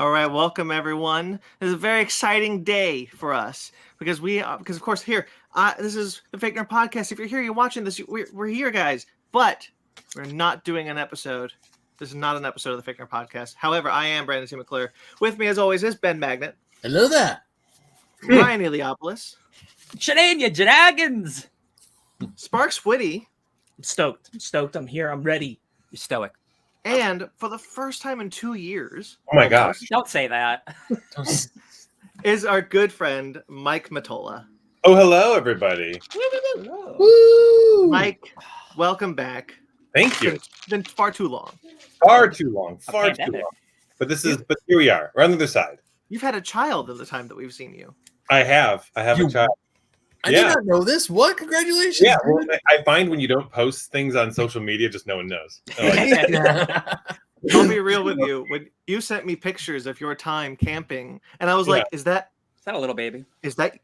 All right, welcome everyone. This is a very exciting day for us because of course here, this is the Fake Nerd podcast. If you're here, you're watching this, we're here, guys. But we're not doing an episode. This is not an episode of the Fake Nerd podcast. However, I am Brandon C. McClure. With me, as always, is Ben Magnet. Hello there. Ryan Eliopoulos. Shenania Dragons. Sparks Whitty. I'm stoked. I'm here. I'm ready. You're stoic. And for the first time in 2 years, Oh my gosh. Don't say that. is our good friend Mike Matola. Oh, hello, everybody. Woo! Mike, welcome back. Thank you. It's been far too long. Far too long. Far too pandemic. long. But here we are. We're on the other side. You've had a child in the time that we've seen you. I have a child. I did not know this. What? Congratulations. Yeah, well, I find when you don't post things on social media, just no one knows. I'll be real with you. When you sent me pictures of your time camping, and I was like, "Is that a little baby? Is that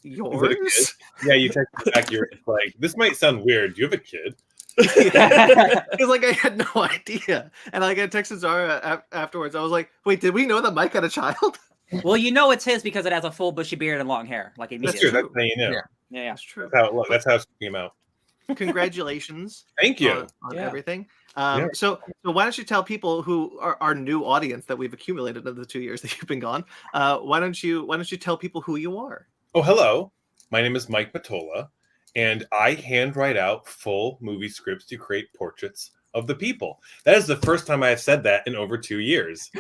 yours?" Yeah, you texted back. You're like, this might sound weird. Do you have a kid? Because like I had no idea, and I texted Zara afterwards. I was like, "Wait, did we know that Mike had a child?" Well, you know it's his because it has a full bushy beard and long hair. Like That's true. immediately. That's how you know. Yeah. That's true. That's how it looked. That's how it came out. Congratulations. Thank you. on Yeah. everything. Yeah. So why don't you tell people who are our new audience that we've accumulated in the 2 years that you've been gone? Why don't you tell people who you are? Oh, hello. My name is Mike Matola, and I handwrite out full movie scripts to create portraits of the people. That is the first time I have said that in over 2 years.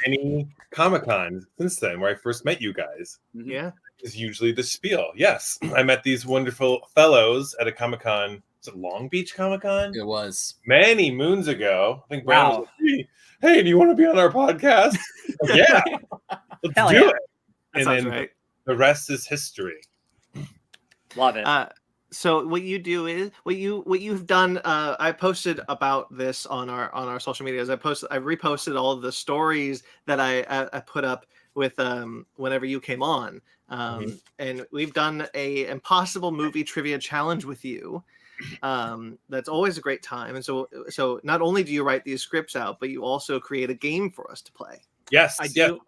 Any Comic-Con since then, where I first met you guys. Yeah. Is usually the spiel. Yes, I met these wonderful fellows at a Comic-Con. Was it Long Beach Comic-Con? It was. Many moons ago. I think Brandon was like, hey, do you want to be on our podcast? Like, yeah, let's Hell do yeah. it. That And sounds then right. the rest is history. Love it. So what you do is what you've done. I posted about this on our social medias. I reposted all of the stories that I put up with whenever you came on. And we've done a impossible movie trivia challenge with you. That's always a great time. And so not only do you write these scripts out, but you also create a game for us to play. Yes, I yes. do.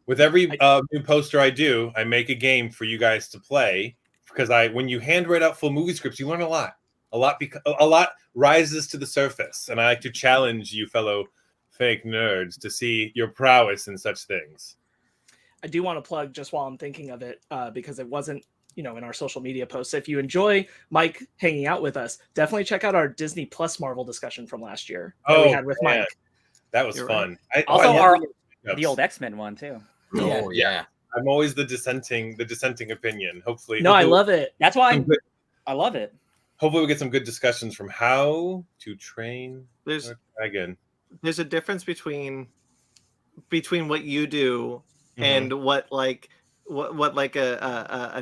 With every new poster I do, I make a game for you guys to play. Because when you handwrite out full movie scripts, you learn a lot. A lot rises to the surface, and I like to challenge you, fellow fake nerds, to see your prowess in such things. I do want to plug just while I'm thinking of it, because it wasn't, in our social media posts. If you enjoy Mike hanging out with us, definitely check out our Disney Plus Marvel discussion from last year that we had with man. Mike. That was You're fun. Also, the old X-Men one too. Oh yeah. I'm always the dissenting opinion. Hopefully, No, I love it. That's why I love it. Hopefully, we get some good discussions from how to train There's a dragon. There's a difference between what you do and what a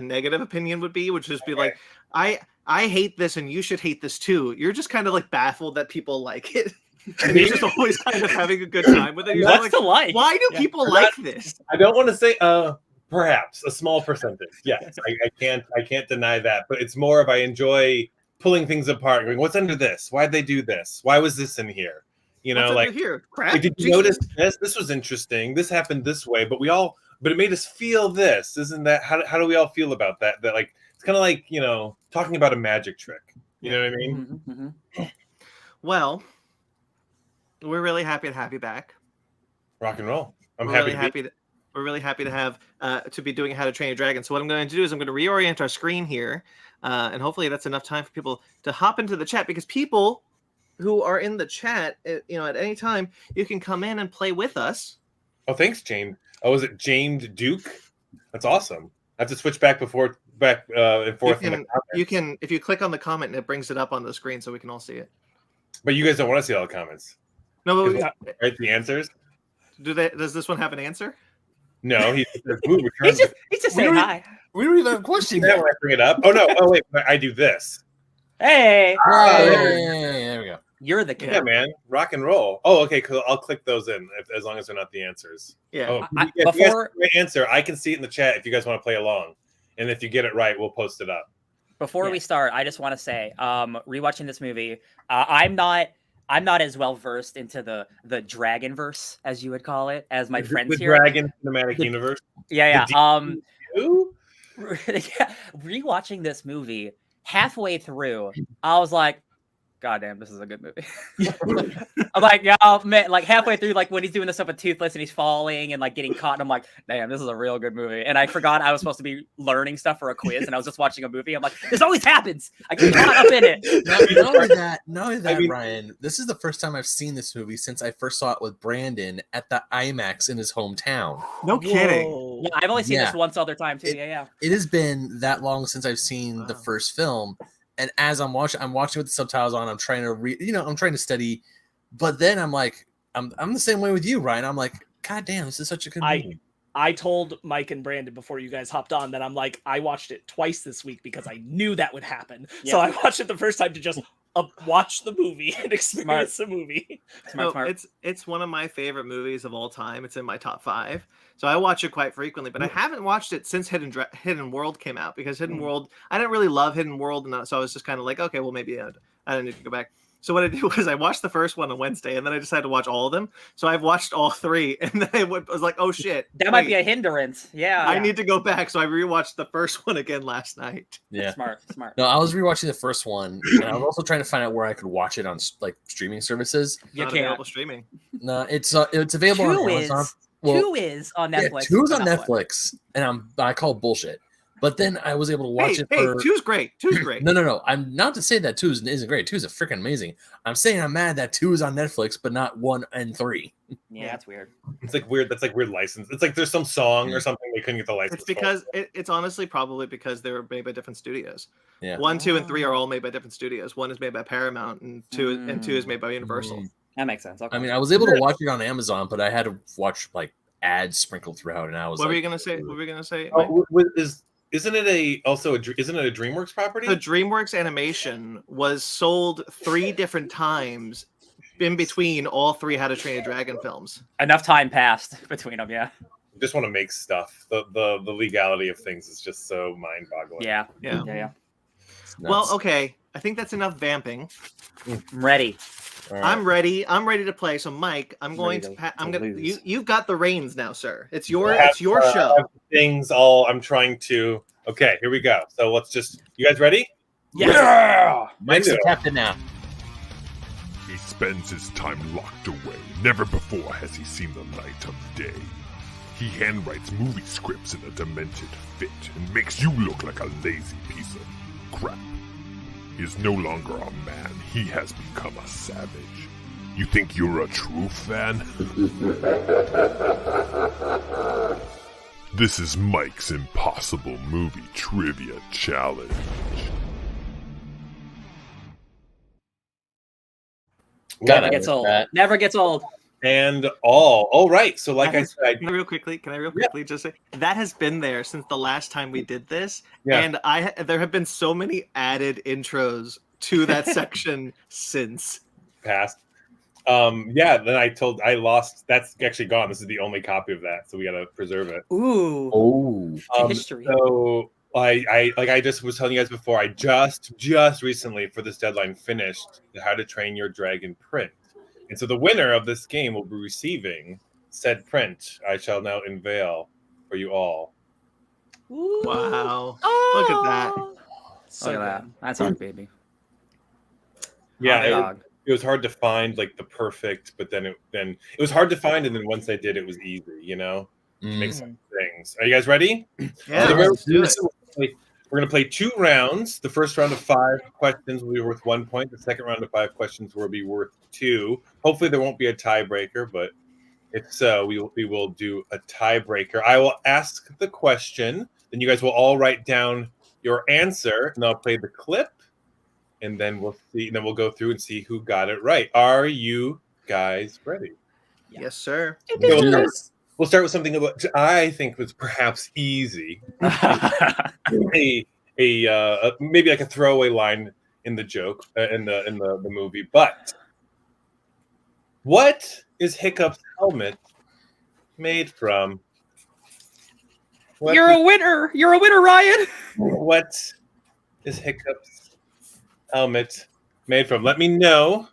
negative opinion would be, which is be like, I hate this and you should hate this too. You're just kind of like baffled that people like it. And you're just always kind of having a good time with it. You're What's like, to like? why do people like this? I don't want to say perhaps a small percentage. Yes, I can't deny that. But it's more of I enjoy pulling things apart, going, what's under this? Why'd they do this? Why was this in here? What's under here? Crap? Like, did you notice this? This was interesting. This happened this way, but it made us feel this. Isn't that how do we all feel about that? That like it's kind of like talking about a magic trick. You know what I mean? Well, we're really happy to have you back. Rock and roll. I'm We're really happy to have to be doing How to Train Your Dragon. So what I'm going to do is I'm going to reorient our screen here, and hopefully that's enough time for people to hop into the chat, because people who are in the chat, at any time, you can come in and play with us. Oh, thanks, James. Oh, is it James Duke? That's awesome. I have to switch back and forth. You can if you click on the comment and it brings it up on the screen so we can all see it. But you guys don't want to see all the comments. No, Right, the answers. Does this one have an answer? No, he's He's just saying hi. We don't even have a question When yet. I bring it up. Oh no! Oh wait, I do this. Hey, There we go. you're the kid. Yeah, man, rock and roll. Oh, okay, cool. I'll click those in as long as they're not the answers. Yeah. Oh, I- if you guys before- have my answer, I can see it in the chat if you guys want to play along, and if you get it right, we'll post it up. Before we start, I just want to say, rewatching this movie, I'm not I'm not as well versed into the Dragonverse, as you would call it, as my friends the here. Dragon Cinematic Universe. Yeah. DCU? Yeah, rewatching this movie halfway through, I was like, God damn, this is a good movie. I'm like, yeah, man, like halfway through, like when he's doing the stuff with Toothless and he's falling and like getting caught, and I'm like, damn, this is a real good movie. And I forgot I was supposed to be learning stuff for a quiz, and I was just watching a movie. I'm like, this always happens. I get caught up in it. Not only that, I mean- Ryan, this is the first time I've seen this movie since I first saw it with Brandon at the IMAX in his hometown. No kidding. Whoa. Yeah, I've only seen Yeah. this once other time too. Yeah. It has been that long since I've seen the Wow. first film, and as I'm watching with the subtitles on. I'm trying to read, I'm trying to study, but then I'm like, I'm the same way with you, Ryan. I'm like, God damn, this is such a good movie. I told Mike and Brandon before you guys hopped on that I'm like, I watched it twice this week because I knew that would happen. So I watched it the first time to just watch the movie and experience the movie. Smart. It's one of my favorite movies of all time. It's in my top 5, so I watch it quite frequently. But I haven't watched it since Hidden World came out, because Hidden World, I didn't really love Hidden World, and so I was just kind of like, okay, well maybe I don't need to go back. So what I did was I watched the first one on Wednesday, and then I decided to watch all of them. So I've watched all 3, and then I was like, oh shit, That might be a hindrance. Yeah. I need to go back. So I rewatched the first one again last night. Yeah. Smart. No, I was rewatching the first one, and I was also trying to find out where I could watch it on like streaming services. You Not can't. available streaming. No, it's available on Amazon. Two is on Netflix. Yeah, 2's on Not one. Netflix, and I call it bullshit. But then I was able to watch it for 2's great. 2's great. No. I'm not to say that 2 isn't great. 2 is freaking amazing. I'm saying I'm mad that 2 is on Netflix, but not 1 and 3. Yeah, that's weird. It's like weird. That's like weird license. It's like there's some song or something they couldn't get the license. It's because it's honestly probably because they were made by different studios. Yeah. 1, 2, and 3 are all made by different studios. 1 is made by Paramount, and 2 is made by Universal. That makes sense. Okay. I mean, I was able to watch it on Amazon, but I had to watch like ads sprinkled throughout, and I was What like, were you gonna say? What were you gonna say? Mike? Isn't it isn't it a DreamWorks property? The DreamWorks animation was sold 3 different times in between all 3 How to Train a Dragon films. Enough time passed between them. Yeah. Just want to make stuff. The legality of things is just so mind-boggling. Yeah. Yeah. it's Well, nuts. okay. I think that's enough vamping. I'm ready. All right. I'm ready. I'm ready to play. So, Mike, I'm going Ready to. I'm to gonna. lose. You've got the reins now, sir. It's your. I have, It's your I show. have things all. I'm trying to. Okay, here we go. So let's just. You guys ready? Yeah! Mike's the Into it. captain now. He spends his time locked away. Never before has he seen the light of day. He handwrites movie scripts in a demented fit and makes you look like a lazy piece of crap. He is no longer a man. He has become a savage. You think you're a true fan? This is Mike's Impossible Movie Trivia Challenge. Never gets old. Never gets old. And all right. So like I said, Can I real quickly just say that has been there since the last time we did this, Yeah. and there have been so many added intros to that section since. passed. Then I lost. That's actually gone. This is the only copy of that, so we gotta preserve it. Ooh. Oh, History. So I just was telling you guys before. I just recently for this deadline finished the How to Train Your Dragon print, and so the winner of this game will be receiving said print. I shall now unveil for you all. Ooh. Wow. Oh. Look at that. So Look at that. good. That's our baby. Yeah, Hot dog. it was hard to find like the perfect, but then it was hard to find, and then once I did, it was easy. You know, make some things. Are you guys ready? Yeah, So let's do it. we're gonna play 2 rounds. The first round of 5 questions will be worth 1 point. The second round of 5 questions will be worth 2. Hopefully, there won't be a tiebreaker, but if so, we will do a tiebreaker. I will ask the question, then you guys will all write down your answer, and I'll play the clip, and then we'll see. And then we'll go through and see who got it right. Are you guys ready? Yes, sir. We'll start with something that I think was perhaps easy. Maybe like a throwaway line in the joke in the movie. But what is Hiccup's helmet made from? You're a winner. You're a winner, Ryan. What is Hiccup's helmet made from? Let me know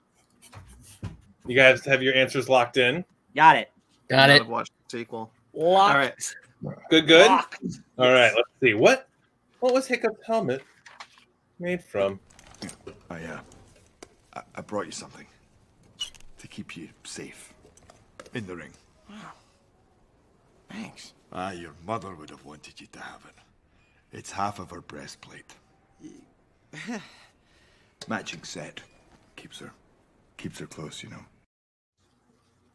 You guys have your answers locked in. Got it. Got Not it. have watched the sequel. Locked. All right. Good. Locked. All right, let's see. What was Hiccup's helmet made from? I brought you something to keep you safe in the ring. Thanks. Your mother would have wanted you to have it. It's half of her breastplate. Matching set. Keeps her close, you know.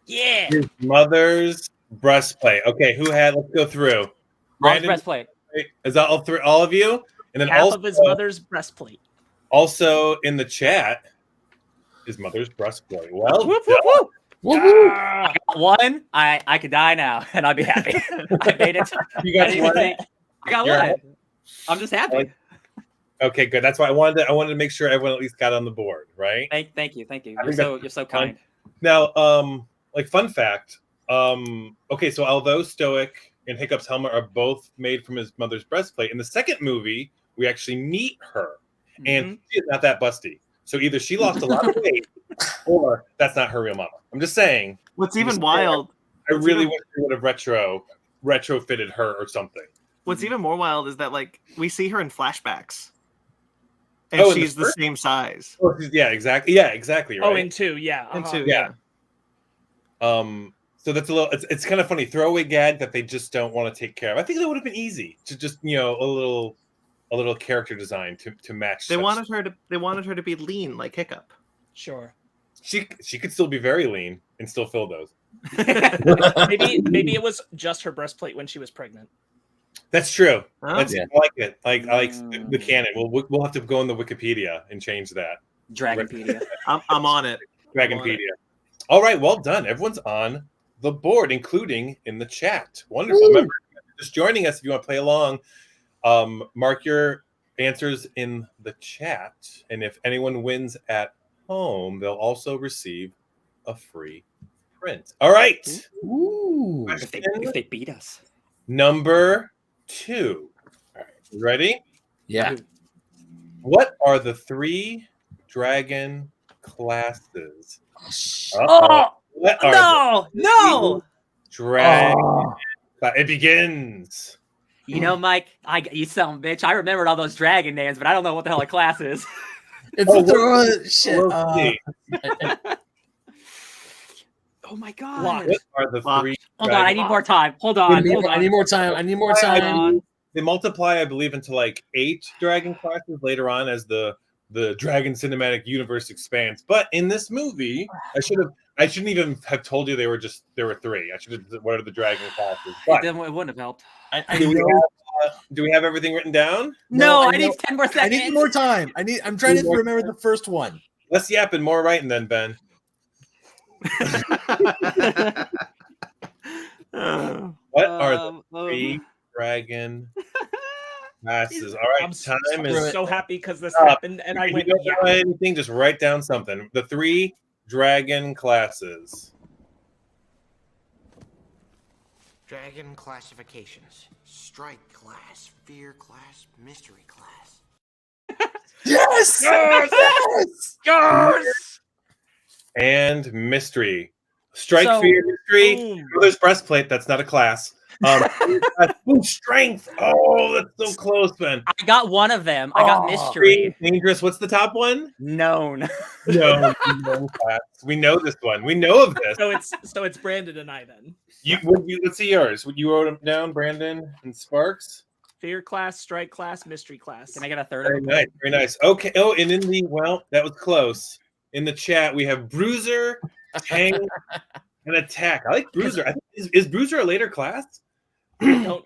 Yeah. His mother's breastplate. Okay, who had? Let's go through. Mom's Brandon, breastplate. is that all of you? And then Half also, of his mother's breastplate. also in the chat, his mother's breastplate. Well, Whoop, done. whoop, whoop. I got one. I could die now, and I'd be happy. I made it. You got I didn't even one? think- I got You're one. I'm just happy. Okay, good. That's why I wanted to make sure everyone at least got on the board, right? Thank you. I You're think so kind. Now, like fun fact. Okay, so although Stoic and Hiccup's helmet are both made from his mother's breastplate, in the second movie we actually meet her, and she is not that busty. So either she lost a lot of weight, or that's not her real mama. I'm just saying. What's even wild? I really wish they would have retrofitted her or something. What's even more wild is that like we see her in flashbacks, and Oh, in the she's the first? same size. Oh, yeah, exactly. Yeah, exactly. Right. Oh, in 2, yeah. And uh-huh. two, Yeah. So that's a little. It's kind of funny throwaway gag that they just don't want to take care of. I think that would have been easy to just a little character design to match. They such- wanted her to be lean like Hiccup. Sure. She could still be very lean and still fill those. Maybe it was just her breastplate when she was pregnant. That's true. Huh? That's Yeah. I like it. I like the canon. We'll have to go in the Wikipedia and change that. Dragonpedia. I'm on it. Dragonpedia. All right, well done. Everyone's on the board, including in the chat. Wonderful. Remember, just joining us if you want to play along. Mark your answers in the chat, and if anyone wins at home, they'll also receive a free print. All right. Ooh. If they beat us. Number 2. All right, you ready? Yeah. What are the 3 dragon classes? Oh What are no! dragon? It begins. You know, Mike, you son of a bitch. I remembered all those dragon names, but I don't know what the hell a class is. It's Oh, shit. Let's see. Oh my god! Locked. What are the Locked. 3? Hold on, I need more time. Hold on. I need more time. I need more time. They multiply, I believe, into like 8 dragon classes later on as the Dragon Cinematic Universe expands. But in this movie, I shouldn't even have told you there were 3. I should have said, what are the dragon classes? But It wouldn't have helped. do we have everything written down? No, I I need know- 10 more I seconds. need more time. I'm trying to More remember the first one. Less yapping, more writing then, Ben. What are the 3 dragon classes? All right, I'm time is so happy because this up. happened, and I If you went, don't yeah. know anything, just write down something. The 3 dragon classes. Dragon classifications: strike class, fear class, mystery class. Yes! Yes! And mystery. Strike, So- fear, mystery. Boom. There's breastplate. That's not a class. Strength. Oh, that's so close, Ben. I got one of them. I got mystery. Dangerous. What's the top one? Known. No, class. We know this one. We know of this. So it's Brandon and I then. Let's see yours. You wrote them down, Brandon and Sparks. Fear class, strike class, mystery class. Can I get a third Very of them? nice. Very nice. Okay. Oh, and that was close. In the chat, we have Bruiser, Tank, and Attack. I like Bruiser. I think, is Bruiser a later class? I don't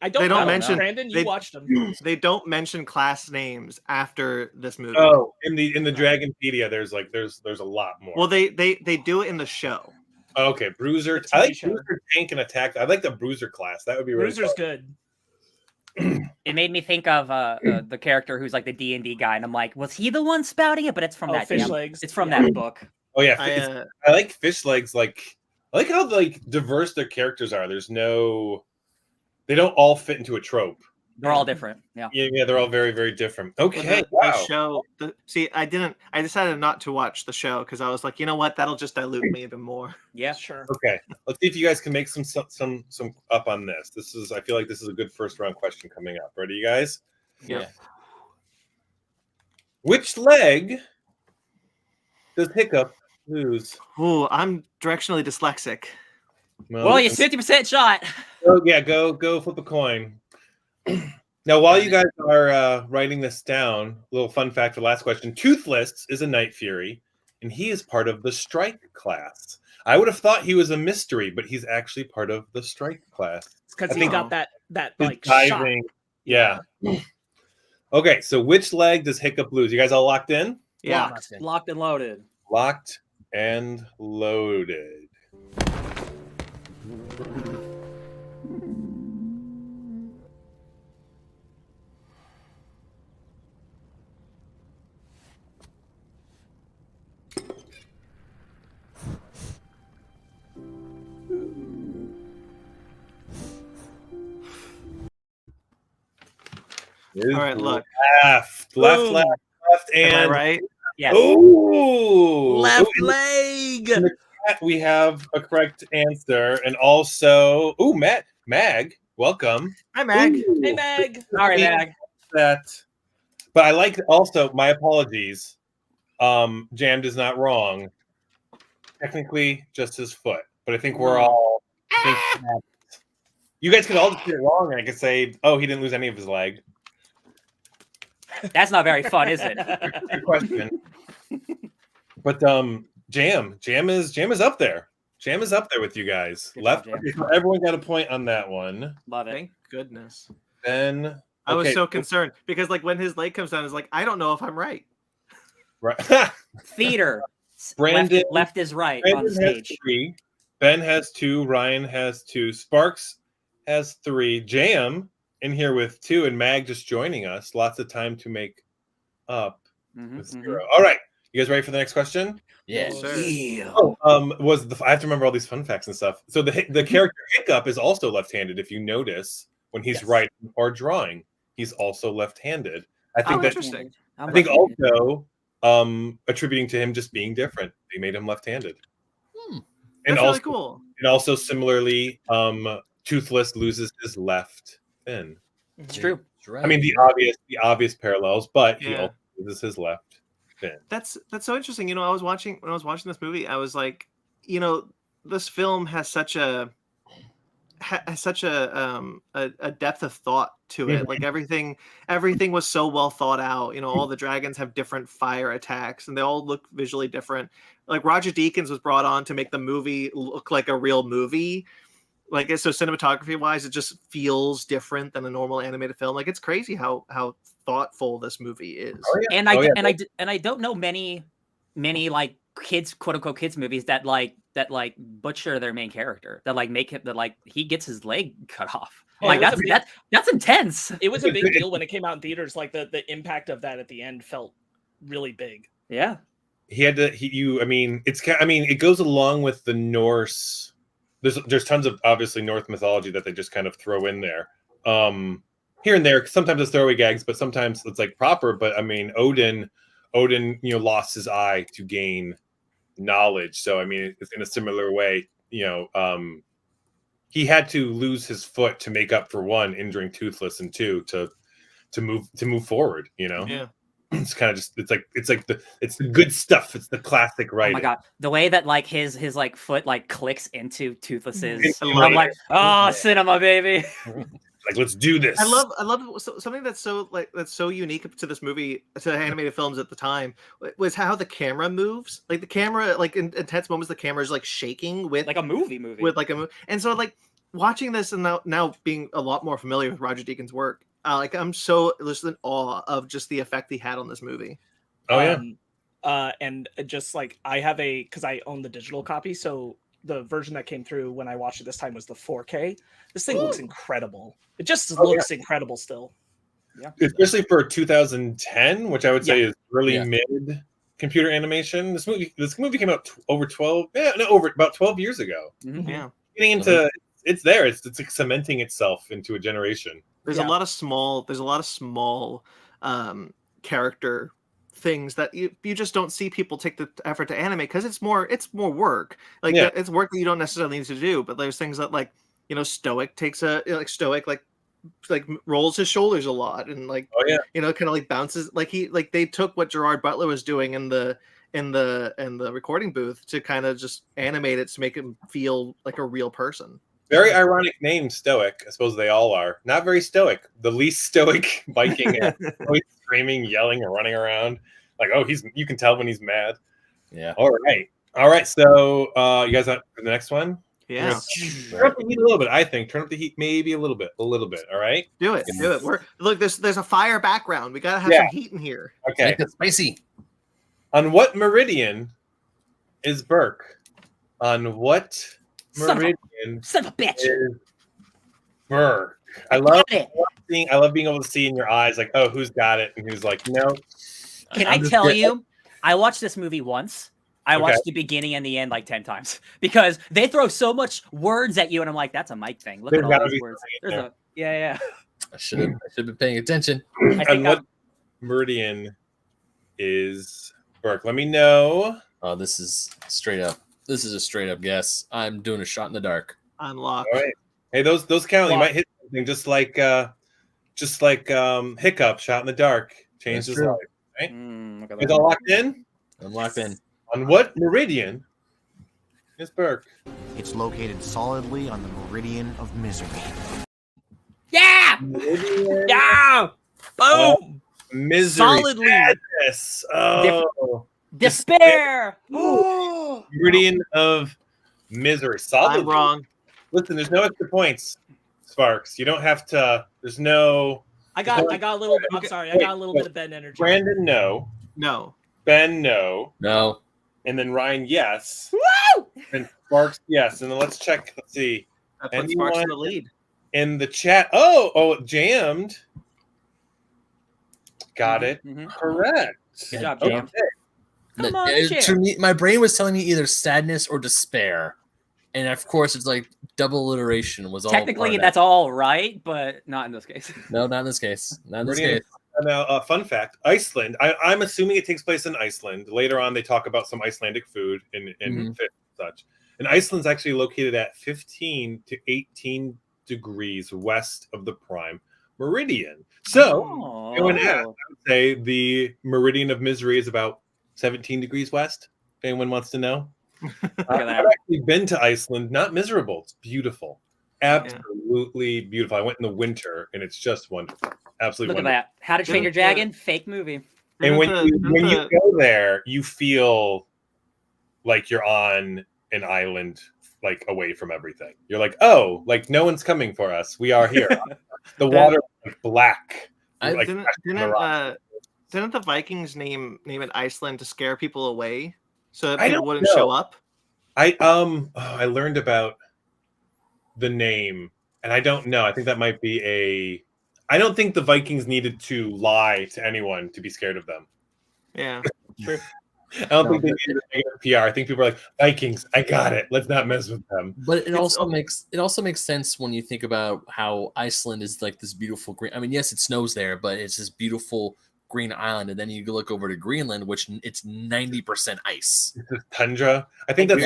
They don't know. mention- Brandon, you they- watched them. They don't mention class names after this movie. Oh, in the Dragonpedia, there's a lot more. Well, they do it in the show. Okay, Bruiser. The I like TV show. Bruiser, Tank, and Attack. I like the Bruiser class. That would be really Bruiser's fun. good. It made me think of the character who's like the D&D guy, and I'm like, was he the one spouting it? But it's from that Fish damn- legs. It's from Yeah. that book. Oh yeah, I, I like Fish Legs. Like I like how like diverse their characters are. They don't all fit into a trope. They're all different. Yeah. Yeah, they're all very, very different. Okay, The wow. show. I decided not to watch the show because I was like, you know what? That'll just dilute me even more. Yeah. Sure. Okay, let's see if you guys can make some up on this. I feel like this is a good first round question coming up. Ready, you guys? Yeah. Which leg does Hiccup lose? Ooh, I'm directionally dyslexic. Well, you 50% shot. Oh yeah, go flip a coin. Now, while you guys are writing this down, a little fun fact for the last question: Toothless is a Night Fury, and he is part of the Strike class. I would have thought he was a mystery, but he's actually part of the Strike class. It's because I he think got that his like shot. diving. Yeah. Okay, so which leg does Hiccup lose? You guys all locked in? Yeah. Locked and loaded. Locked and loaded. All right, look. Left, and Am I right? Yes. Ooh, Left Ooh, leg. in the chat we have a correct answer, and also, Mag, welcome. Hi, Mag. Ooh, Hey, Meg. Sorry, Mag. that. But I like also. My apologies. Jammed is not wrong. Technically, just his foot, but I think we're all. You guys could all just get it wrong, and I could say, "Oh, he didn't lose any of his leg." That's not very fun, is it? Good question. But Jam is up there. Jam is up there with you guys. Good Left. job, Jam. Okay, so everyone got a point on that one. Love it. Thank goodness. Then I was okay, so concerned because, like, when his leg comes down, it's like I don't know if I'm right. right. Theater. Brandon left is right on the Brandon has stage. 3. Ben has 2. Ryan has 2. Sparks has 3. Jam in here with 2, and Mag just joining us. Lots of time to make up with 0. All right, you guys ready for the next question? Yeah. Sir. Oh, I have to remember all these fun facts and stuff. So the character Hiccup is also left-handed. If you notice, when he's writing or drawing, he's also left-handed. I think that's interesting. I think also attributing to him just being different. They made him left-handed. And That's also, really cool. and also similarly, Toothless loses his left fin. It's true. I mean the obvious parallels, but he also loses his left fin. That's so interesting. You know, when I was watching this movie, I was like, you know, this film has such a depth of thought to it. Like everything was so well thought out. You know, all the dragons have different fire attacks, and they all look visually different. Like Roger Deakins was brought on to make the movie look like a real movie. Like, so cinematography wise, it just feels different than a normal animated film. Like, it's crazy how thoughtful this movie is. Oh, yeah. And I don't know many like kids, quote unquote kids movies that butcher their main character, that like make him, that like he gets his leg cut off. Like that's intense. It was a big deal when it came out in theaters. Like the impact of that at the end felt really big. Yeah. He had to. It goes along with the Norse. There's tons of obviously Norse mythology that they just kind of throw in there, here and there. Sometimes it's throwaway gags, but sometimes it's like proper. But I mean, Odin, lost his eye to gain knowledge. So I mean, it's in a similar way. He had to lose his foot to make up for 1, injuring Toothless, and 2 to move forward. Yeah. It's kind of just it's the good stuff. It's the classic writing. Oh my god, the way that like his like foot like clicks into Toothless's, I'm like, oh, cinema, baby. Like, let's do this. I love something that's so unique to this movie, to animated films at the time, was how the camera moves. Like the camera, like in intense moments, the camera is like shaking with like a movie. With like a movie. And so like watching this and now being a lot more familiar with Roger Deakins' work, like I'm so just in awe of just the effect he had on this movie. Oh yeah. And just like because I own the digital copy, so the version that came through when I watched it this time was the 4K. This thing looks incredible. It just looks incredible still. Yeah. Especially for 2010, which I would say is really mid computer animation. This movie came out over 12 years ago. Mm-hmm. Yeah. Getting into it's there. It's like cementing itself into a generation. There's a lot of small character things that you just don't see people take the effort to animate because it's more work. Like it's work that you don't necessarily need to do. But there's things that like Stoic takes Stoic rolls his shoulders a lot and kind of like bounces like they took what Gerard Butler was doing in the recording booth to kind of just animate it to make him feel like a real person. Very ironic name, Stoic. I suppose they all are. Not very stoic. The least stoic Viking, always screaming, yelling, and running around. Like, you can tell when he's mad. Yeah. All right. So, you guys want the next one? Yeah. Turn up the heat a little bit. I think turn up the heat maybe a little bit. All right. Do it. Look, there's a fire background. We gotta have some heat in here. Okay. Make it spicy. On what meridian is Burke? On what meridian son of a bitch is Burke? I love being able to see in your eyes, like, oh, who's got it and who's like, no. Can I tell you? I watched this movie once. I watched the beginning and the end like 10 times because they throw so much words at you, and I'm like, that's a Mike thing. Look at all these words. Yeah. I should have been paying attention. And what meridian is Burke? Let me know. Oh, this is straight up. This is a straight up guess. I'm doing a shot in the dark. Unlock. All right. Hey, those count. You might hit something just like Hiccup, shot in the dark, changed his life. Right? Is all locked in? I'm locked in. On what meridian is Burke? It's located solidly on the meridian of misery. Yeah! Yeah! Boom! Misery. Solidly. Sadness. Oh. Despair. Meridian of misery. Solidly. I'm wrong. Listen, there's no extra points, Sparks. You don't have to. There's no. I got a little. I'm sorry. I got a little bit of Ben energy. Brandon, no. Ben, no. And then Ryan, yes. Woo! And Sparks, yes. And then let's check. Let's see. That puts Sparks in the lead. In the chat. Oh, jammed. Got it. Correct. Good job, Jammed. Come on, to me, my brain was telling me either sadness or despair, and of course, it's like double alliteration was all. Technically, that's all right, but not in this case. No, not in this case. Not in this case. Now, fun fact: Iceland. I'm assuming it takes place in Iceland. Later on, they talk about some Icelandic food and such. And Iceland's actually located at 15 to 18 degrees west of the prime meridian. So, I would say the meridian of misery is about 17 degrees west. If anyone wants to know, I've actually been to Iceland. Not miserable. It's beautiful. Absolutely beautiful. I went in the winter, and it's just wonderful. Absolutely Look wonderful. at that. How to Train Your Dragon? Fake movie. And when you go there, you feel like you're on an island, like away from everything. You're like, oh, like no one's coming for us. We are here. The water is black. Didn't the Vikings name it Iceland to scare people away so that people wouldn't show up? I learned about the name, and I don't know. I think that might be I don't think the Vikings needed to lie to anyone to be scared of them. Yeah, true. I don't think they needed negative PR. I think people are like, Vikings, I got it. Let's not mess with them. But it also makes sense when you think about how Iceland is like this beautiful green. I mean, yes, it snows there, but it's this beautiful green island. And then you look over to Greenland, which it's 90% ice. It's tundra. I think that's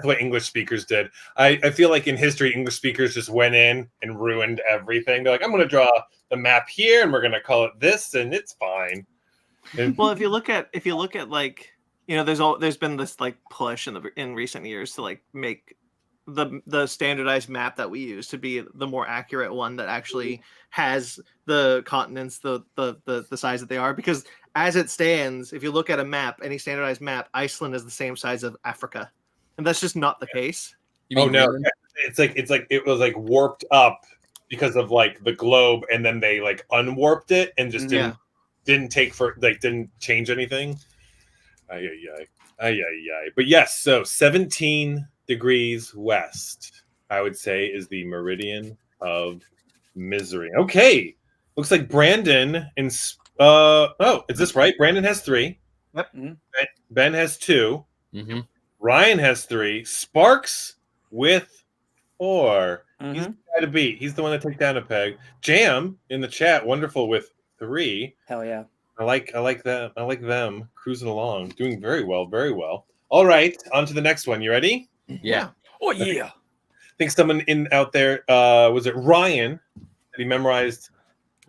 what English speakers did. I feel like in history, English speakers just went in and ruined everything. They're like, I'm going to draw the map here, and we're going to call it this, and it's fine. Well, if you look at like, there's been this like push in recent years to like make the standardized map that we use to be the more accurate one that actually has the continents the size that they are, because as it stands, if you look at a map, any standardized map, Iceland is the same size as Africa, and that's just not the case. Oh no, it's like it was like warped up because of like the globe, and then they like unwarped it and just didn't change anything. But yes, so 17 degrees west, I would say, is the meridian of misery. Okay, looks like Brandon and is this right? Brandon has 3. Yep. Ben has 2. Mm-hmm. Ryan has 3. Sparks with 4. Mhm. He's the guy to beat. He's the one to take down a peg. Jam in the chat, wonderful with 3. Hell yeah. I like that. I like them cruising along, doing very well, very well. All right, on to the next one. You ready? Yeah. Oh yeah. I think someone out there was it Ryan that he memorized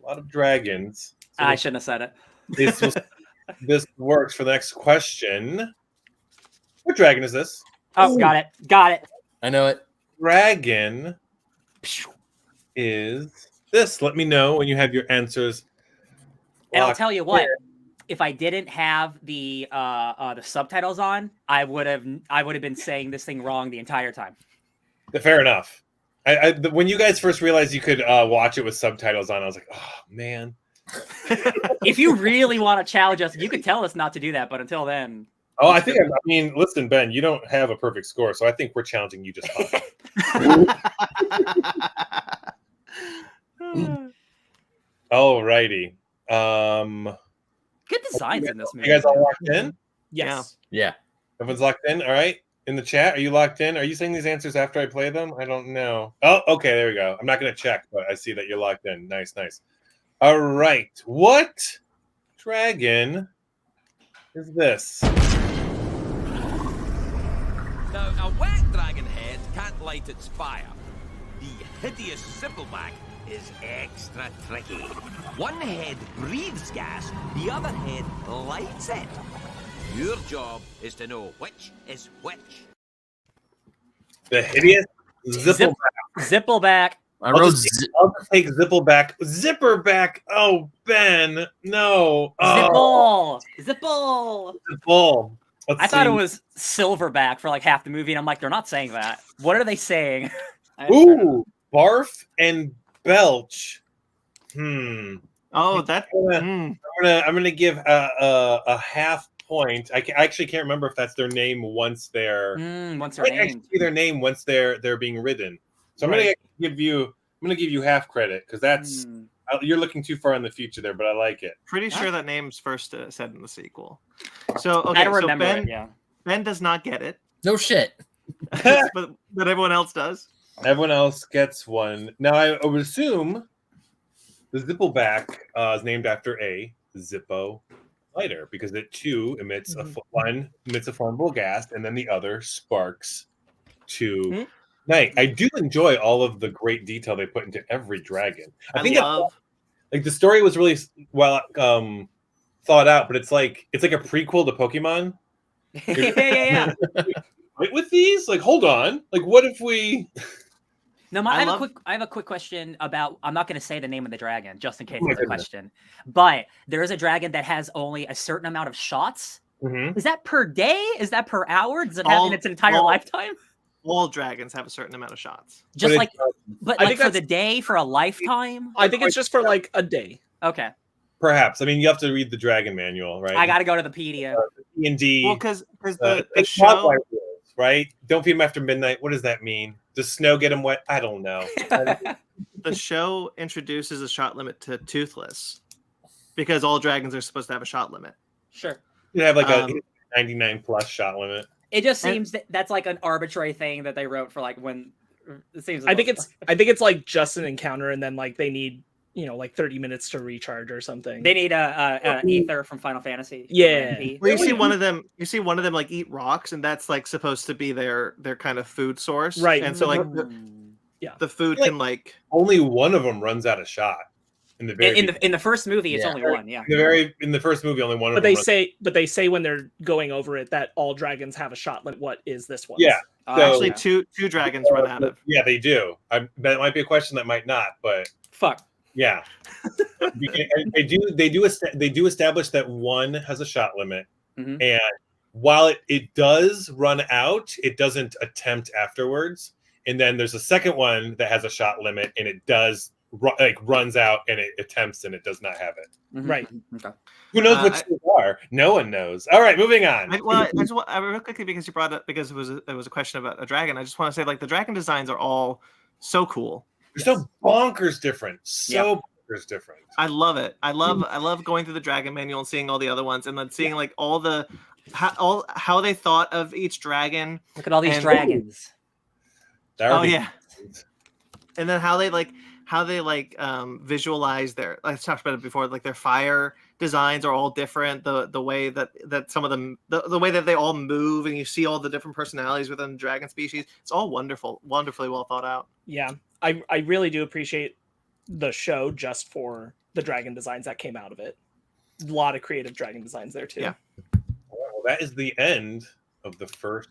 a lot of dragons. So I shouldn't have said it. this works for the next question. What dragon is this? Oh, got it. Got it. I know it. Dragon is this. Let me know when you have your answers. And I'll locked tell you what, in. if I didn't have the subtitles on, I would have been saying this thing wrong the entire time. Fair enough. When you guys first realized you could watch it with subtitles on, I was like, oh man. If you really want to challenge us, you could tell us not to do that. But until then, Oh, I mean, listen, Ben, you don't have a perfect score, so I think we're challenging you just fine. All righty. good designs in this movie. You guys all locked in? Yes. Yeah. Everyone's locked in? All right. In the chat, are you locked in? Are you saying these answers after I play them? I don't know. Oh, okay, there we go. I'm not going to check, but I see that you're locked in. Nice, nice. All right. What dragon is this? Now, a wet dragon head can't light its fire. The hideous Zippleback is extra tricky. One head breathes gas, the other head lights it. Your job is to know which is which. The hideous Zippleback. Zippleback. I wrote I'll just take Zippleback. Zipperback. Oh, Ben. No. Oh, Zipple. Zipple. I thought it was Silverback for like half the movie, and I'm like, they're not saying that. What are they saying? Ooh, barf and belch. Oh, that. I'm gonna give a half point. I actually can't remember if that's their name once they're Once they're named. their name once they're being ridden. So I'm gonna give you half credit because that's you're looking too far in the future there, but I like it. Pretty sure that name's first said in the sequel. So okay, I don't remember Ben, it. Yeah. Ben does not get it, no shit. but everyone else does. Everyone else gets one. Now I would assume the Zippleback is named after a Zippo lighter because it too emits one emits a flammable gas and then the other sparks to night. I do enjoy all of the great detail they put into every dragon. I think like the story was really well thought out, but it's like a prequel to Pokemon. yeah. Right with these? Like, hold on. Like, what if we? No, I have a quick question about. I'm not going to say the name of the dragon just in case it's a question. But there is a dragon that has only a certain amount of shots. Is that per day? Is that per hour? Does it have in its entire lifetime? All dragons have a certain amount of shots. Just but like for the day, for a lifetime? I think it's just for like a day. Okay. Perhaps. I mean, you have to read the dragon manual, right? I got to go to the Pedia. D&D. Well, because the show, Spotlight rules, right? Don't feed them after midnight. What does that mean? Does snow get them wet? I don't know. the show introduces a shot limit to Toothless because all dragons are supposed to have a shot limit. Sure. You have like a 99 plus shot limit. It just seems that's like an arbitrary thing that they wrote for like when it seems. I think it's like just an encounter, and then like they need like 30 minutes to recharge or something. They need a ether from Final Fantasy. Yeah. Well, you see one of them like eat rocks, and that's like supposed to be their kind of food source, right? And so like the food can like only one of them runs out of shot. In the first movie, it's only one. Yeah. In the first movie, only one. But they say when they're going over it that all dragons have a shot limit. What is this one? Yeah. Actually, two dragons run out of. Yeah, they do. That might be a question that might not, but fuck. Yeah. they do establish that one has a shot limit, and while it does run out, it doesn't attempt afterwards. And then there's a second one that has a shot limit, and it does. Runs out and it attempts and it does not have it. Right. Okay. Who knows which they are? No one knows. All right, moving on. Real quickly, because you brought it because it was a question about a dragon. I just want to say like the dragon designs are all so cool. They're so bonkers different. Bonkers different. I love it. I love going through the dragon manual and seeing all the other ones and then seeing like all how they thought of each dragon. Look at all these dragons. Oh yeah. and then how they visualize their, I talked about it before, like their fire designs are all different. The way that some of them, the way that they all move, and you see all the different personalities within the dragon species. It's all wonderfully well thought out. Yeah, I really do appreciate the show just for the dragon designs that came out of it. A lot of creative dragon designs there too. Yeah. Well, that is the end of the first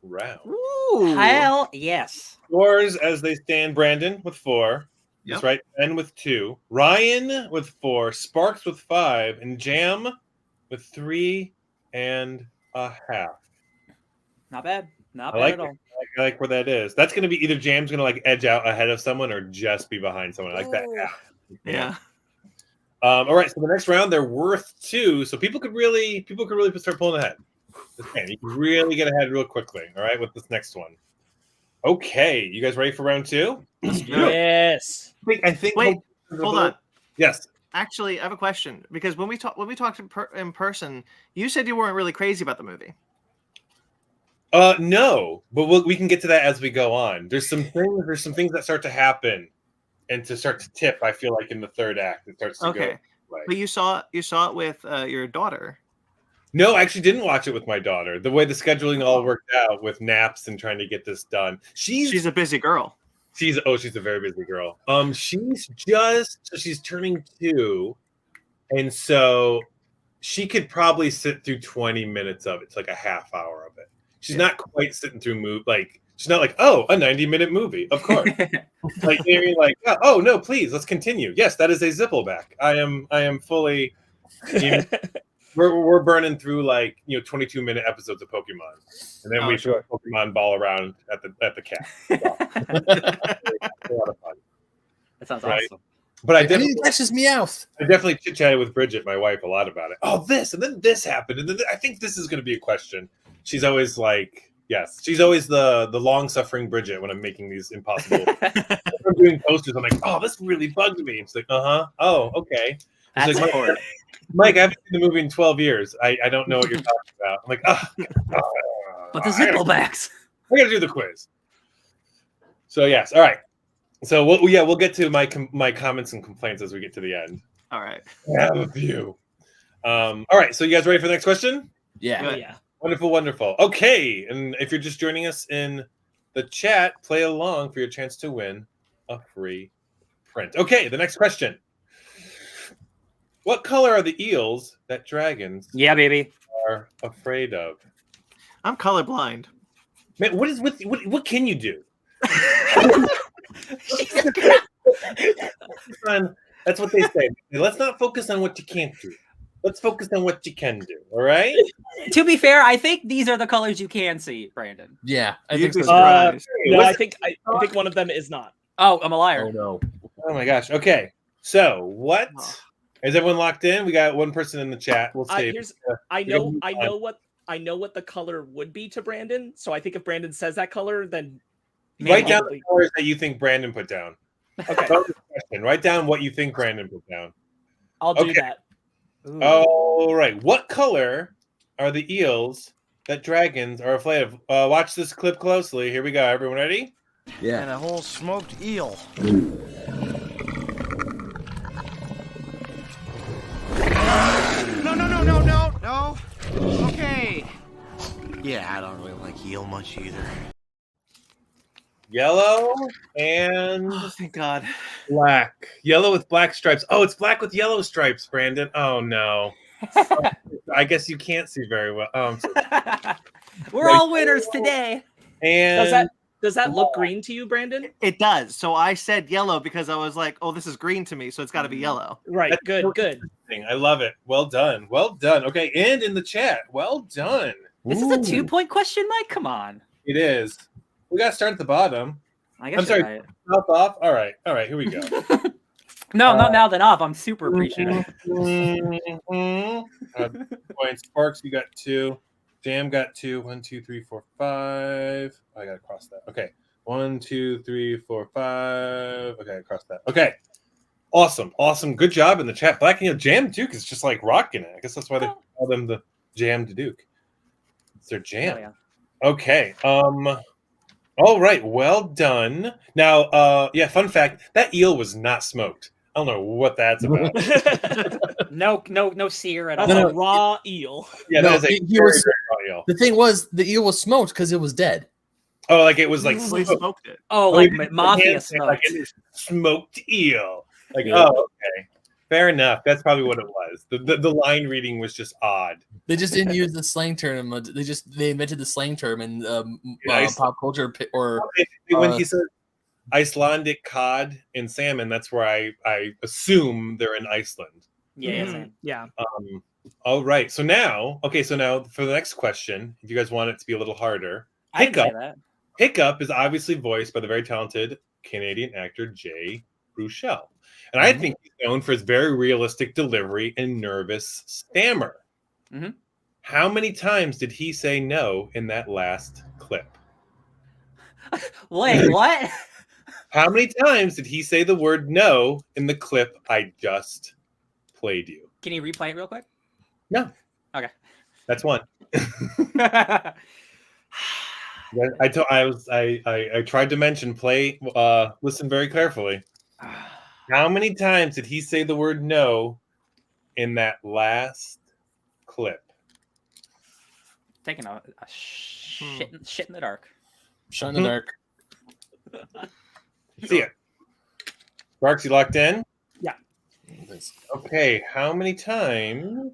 round. Ooh. Hell yes. Scores as they stand: Brandon with 4. That's right. Ben with 2. Ryan with 4. Sparks with 5. And Jam with 3.5. Not bad. Not bad at all. I like where that is. That's going to be either Jam's going to like edge out ahead of someone or just be behind someone. I like that. Yeah. All right. So the next round, they're worth 2. So people could really start pulling ahead. You can really get ahead real quickly. All right, with this next one. Okay, you guys ready for round 2? Yes. I think. Wait, hold on. Yes. Actually, I have a question, because when we talked in person, you said you weren't really crazy about the movie. No, but we can get to that as we go on. There's some things that start to happen, and to start to tip. I feel like in the third act, it starts to go. But you saw it with your daughter. No, I actually didn't watch it with my daughter. The way the scheduling all worked out with naps and trying to get this done. She's a busy girl. She's a very busy girl. She's turning 2, and so she could probably sit through 20 minutes of it. It's like a half hour of it. She's not quite sitting through she's not like, oh, a 90-minute movie. Of course. Like you're like, oh no, please, let's continue. Yes, that is a zippleback. I am fully we're burning through 22-minute episodes of Pokemon, and then we throw a Pokemon ball around at the cat. A lot of fun. That sounds awesome. But I didn't catch his Meowth. I definitely chit-chatted with Bridget, my wife, a lot about it. Oh, this, and then this happened, and then I think this is going to be a question. She's always like, yes, she's always the long-suffering Bridget when I'm making these impossible. I'm doing posters. I'm like, oh, this really bugged me. It's like, oh, okay. That's like, Mike, I haven't seen the movie in 12 years. I don't know what you're talking about. I'm like, but the zipplebacks. I got to do the quiz. So yes, all right. So we'll get to my comments and complaints as we get to the end. All right. I have a few. All right. So you guys ready for the next question? Yeah. Yeah. Wonderful. Okay. And if you're just joining us in the chat, play along for your chance to win a free print. Okay. The next question. What color are the eels that dragons are afraid of? I'm colorblind. Man, what can you do? That's what they say. Let's not focus on what you can't do. Let's focus on what you can do. All right. To be fair, I think these are the colors you can see, Brandon. Yeah, I think so. No, I think one of them is not. Oh, I'm a liar. Oh no. Oh my gosh. Okay. So what? Is everyone locked in? We got one person in the chat. We'll see. I know what the color would be to Brandon. So I think if Brandon says that color, then write down the colors that you think Brandon put down. Okay. Write down what you think Brandon put down. I'll do that. Ooh. All right. What color are the eels that dragons are afraid of? Watch this clip closely. Here we go. Everyone ready? Yeah. And a whole smoked eel. No. Okay. Yeah, I don't really like eel much either. Yellow and thank God. Black. Yellow with black stripes. Oh, it's black with yellow stripes, Brandon. Oh no. I guess you can't see very well. Oh, we're all winners today. And does that look green to you, Brandon? It does. So I said yellow because I was like, oh, this is green to me, so it's got to be yellow. Right. That's good. I love it. Well done. Okay, and in the chat, well done. This is a 2-point question, Mike. Come on. It is. We got to start at the bottom. I guess I'm sorry. right. Mouth off. All right. Here we go. No, not now then off. I'm super appreciative. Points. Sparks, you got 2. Jam got 2. 1, 2, 3, 4, 5. I gotta cross that. Okay. 1, 2, 3, 4, 5. Okay, I crossed that. Okay. Awesome. Good job in the chat. Black and Jam Duke is just like rocking it. I guess that's why they call them the Jam to Duke. It's their jam. Yeah. Okay. All All right, well done. Now, yeah, fun fact: that eel was not smoked. I don't know what that's about. No sear at all. That's No, a raw eel. Yeah, No, that is a he very, was- very raw eel. The thing was, the eel was smoked because it was dead. Oh, like it was like Well, he smoked. smoked it. Oh, Oh, like he did mafia hand say, like, smoked. it is smoked eel. Like, Yeah. oh, okay, fair enough. That's probably what it was. The line reading was just odd. They just didn't use the slang term. They invented the slang term in Nice. pop culture or When he said Icelandic cod and salmon, that's where I assume they're in Iceland. Yeah, Mhm. same. Yeah. All right. So now for the next question, if you guys want it to be a little harder, I didn't say Hiccup. that. Hiccup is obviously voiced by the very talented Canadian actor Jay Baruchel. And I think he's known for his very realistic delivery and nervous stammer. Mhm. How many times did he say no in that last clip? Wait, what? How many times did he say the word no in the clip I just played you? Can you replay it real quick? No. Okay. That's one. I tried to mention listen very carefully. How many times did he say the word no in that last clip? Taking a shit in the dark. shot in the dark. See it. Sparks, you locked in? Yeah. Okay, how many times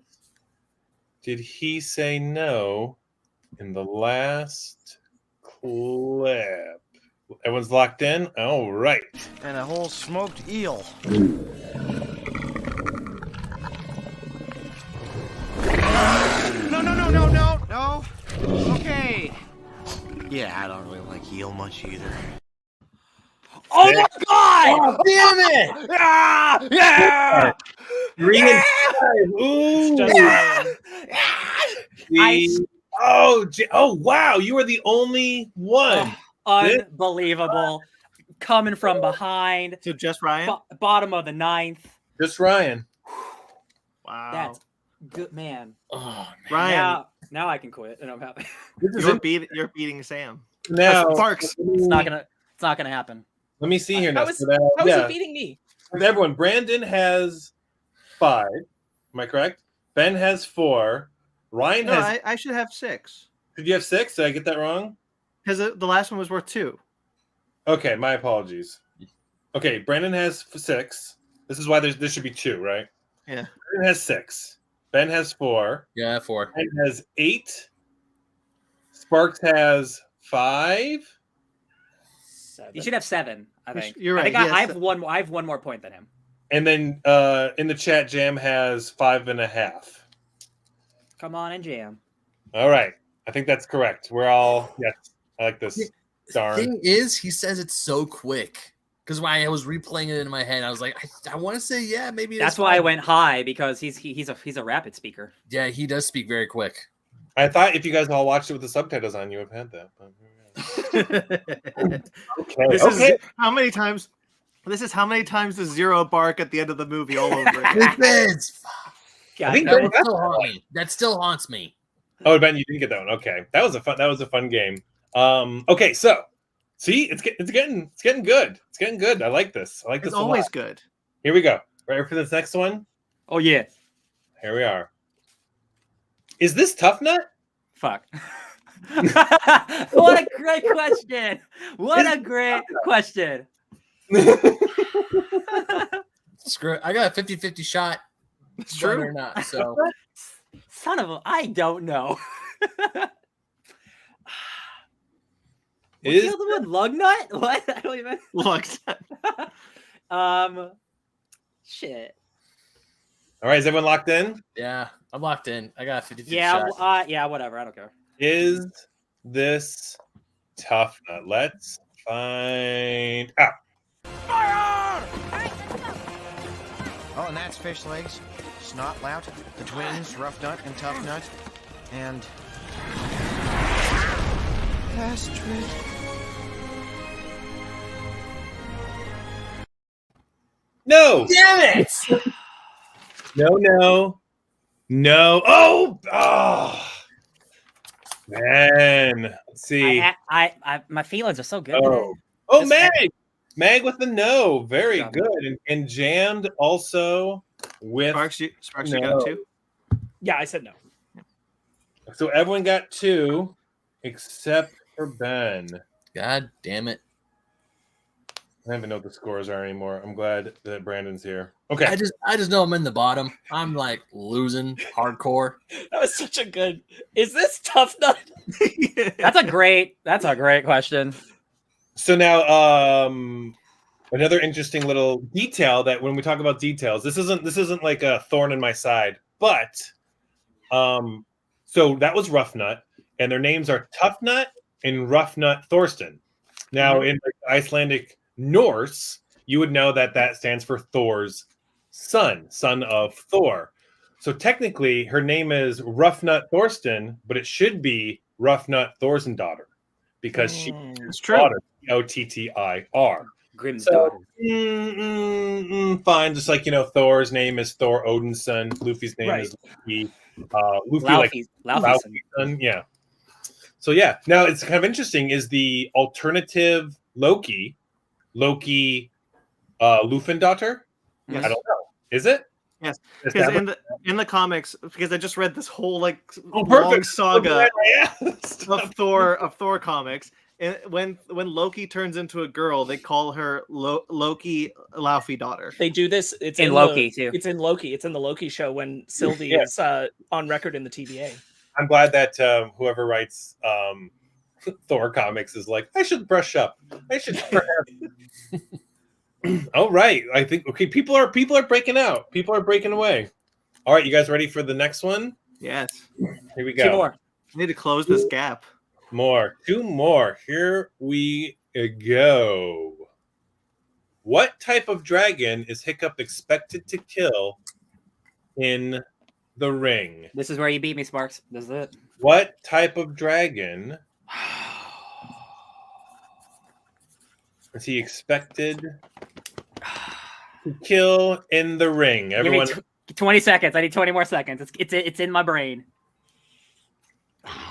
did he say no in the last clip? Everyone's locked in? All right. And a whole smoked eel. No. Okay. Yeah, I don't really like eel much either. Oh my god! Oh, damn it! Yeah! 3 and 5. Ooh. Just Oh, wow. You are the only one. Unbelievable. Coming from behind. So just Ryan. Bottom of the ninth. Just Ryan. Wow. That's good, man. Oh, Ryan. Now I can quit, and I'm happy. You're beating Sam. Now, Sparks. It's not gonna happen. let me see here now. How is So he yeah, beating me? with everyone, Brandon has 5. Am I correct? Ben has 4. Ryan No, has. I should have 6 Did you have 6? Did I get that wrong? because the last one was worth 2. Okay, my apologies. Okay, Brandon has 6. This is why there should be 2, right? Yeah. Brandon has 6. Ben has 4. yeah, 4. Ben has 8. Sparks has 5. You should have 7. I think. You're I think right, I yes. have one. I have one more point than him. And then in the chat, Jam has 5.5. Come on and jam. All right. I think that's correct. We're all, yes, I like this. Darn. Thing is, he says it so quick. Because when I was replaying it in my head, I was like, I want to say, yeah, maybe. That's why I went high, because he's a rapid speaker. Yeah, he does speak very quick. I thought if you guys all watched it with the subtitles on, you would have had that. But, okay. This Okay. is how many times. This is how many times does Zero bark at the end of the movie all over again. God, I think no. That still haunts me. Oh, Ben, you didn't get that one. Okay, that was a fun game. Okay, so see, it's getting good. It's getting good. I like this. I like this. It's a always lot. good. Here we go. Ready for this next one? Oh yeah. Here we are. Is this Tough Nut? Fuck. What a great question. What a great question. Screw it. I got a 50-50 shot. It's Whether true. or not. So Son of a, I don't know. What's the other one? Lug nut? What? I don't even. Look. Shit. All right, is everyone locked in? yeah, I'm locked in. I got a 50-50 Yeah, shot. yeah, whatever. I don't care. Is this Tough Nut? Let's find out. Oh, and that's Fish Legs, Snot Lout, the twins, Rough Nut and Tough Nut, and Astrid. No. Damn it! No. Oh. Man, let's see. My feelings are so good. Oh, Just- Mag! Mag with the no. Very Good job. good. And jammed also with Sparks, you no. got 2. Yeah, I said no. So everyone got 2 except for Ben. God damn it. I don't even know what the scores are anymore. I'm glad that Brandon's here. Okay. I just know I'm in the bottom. I'm like losing hardcore. That was such a good. Is this Tough Nut? That's a great question. So now another interesting little detail that when we talk about details, this isn't like a thorn in my side, but so that was Rough Nut, and their names are Tough Nut and Rough Nut Thorsten. Now in Icelandic Norse, you would know that stands for Thor's son of Thor. So technically, her name is Rough Nut Thorsten, but it should be Rough Nut Thor's daughter because she is daughter, Ottir. Grimm's So, daughter. fine. Just like Thor's name is Thor, Odin's son. Luffy's name is Luffy. Luffy's son. Yeah. So yeah. Now it's kind of interesting. Is the alternative Loki Luffendotter? Yes. I don't know. Is it? Yes, because in the comics, because I just read this whole long perfect. saga of Thor comics, and when Loki turns into a girl, they call her Loki Laufey daughter. They do this. It's in Loki too. It's in Loki. It's in the Loki show when Sylvie is on record in the TVA. I'm glad that whoever writes Thor comics is like, I should brush up. I should. All right, I think people are breaking out. People are breaking away. All right, you guys ready for the next one? Yes. Here we go. 2 more. I need to close this gap. 2 more. Here we go. What type of dragon is Hiccup expected to kill in the ring? This is where you beat me, Sparks. This is it. What type of dragon is he expected to kill in the ring? Everyone, 20 seconds. I need 20 more seconds. It's in my brain.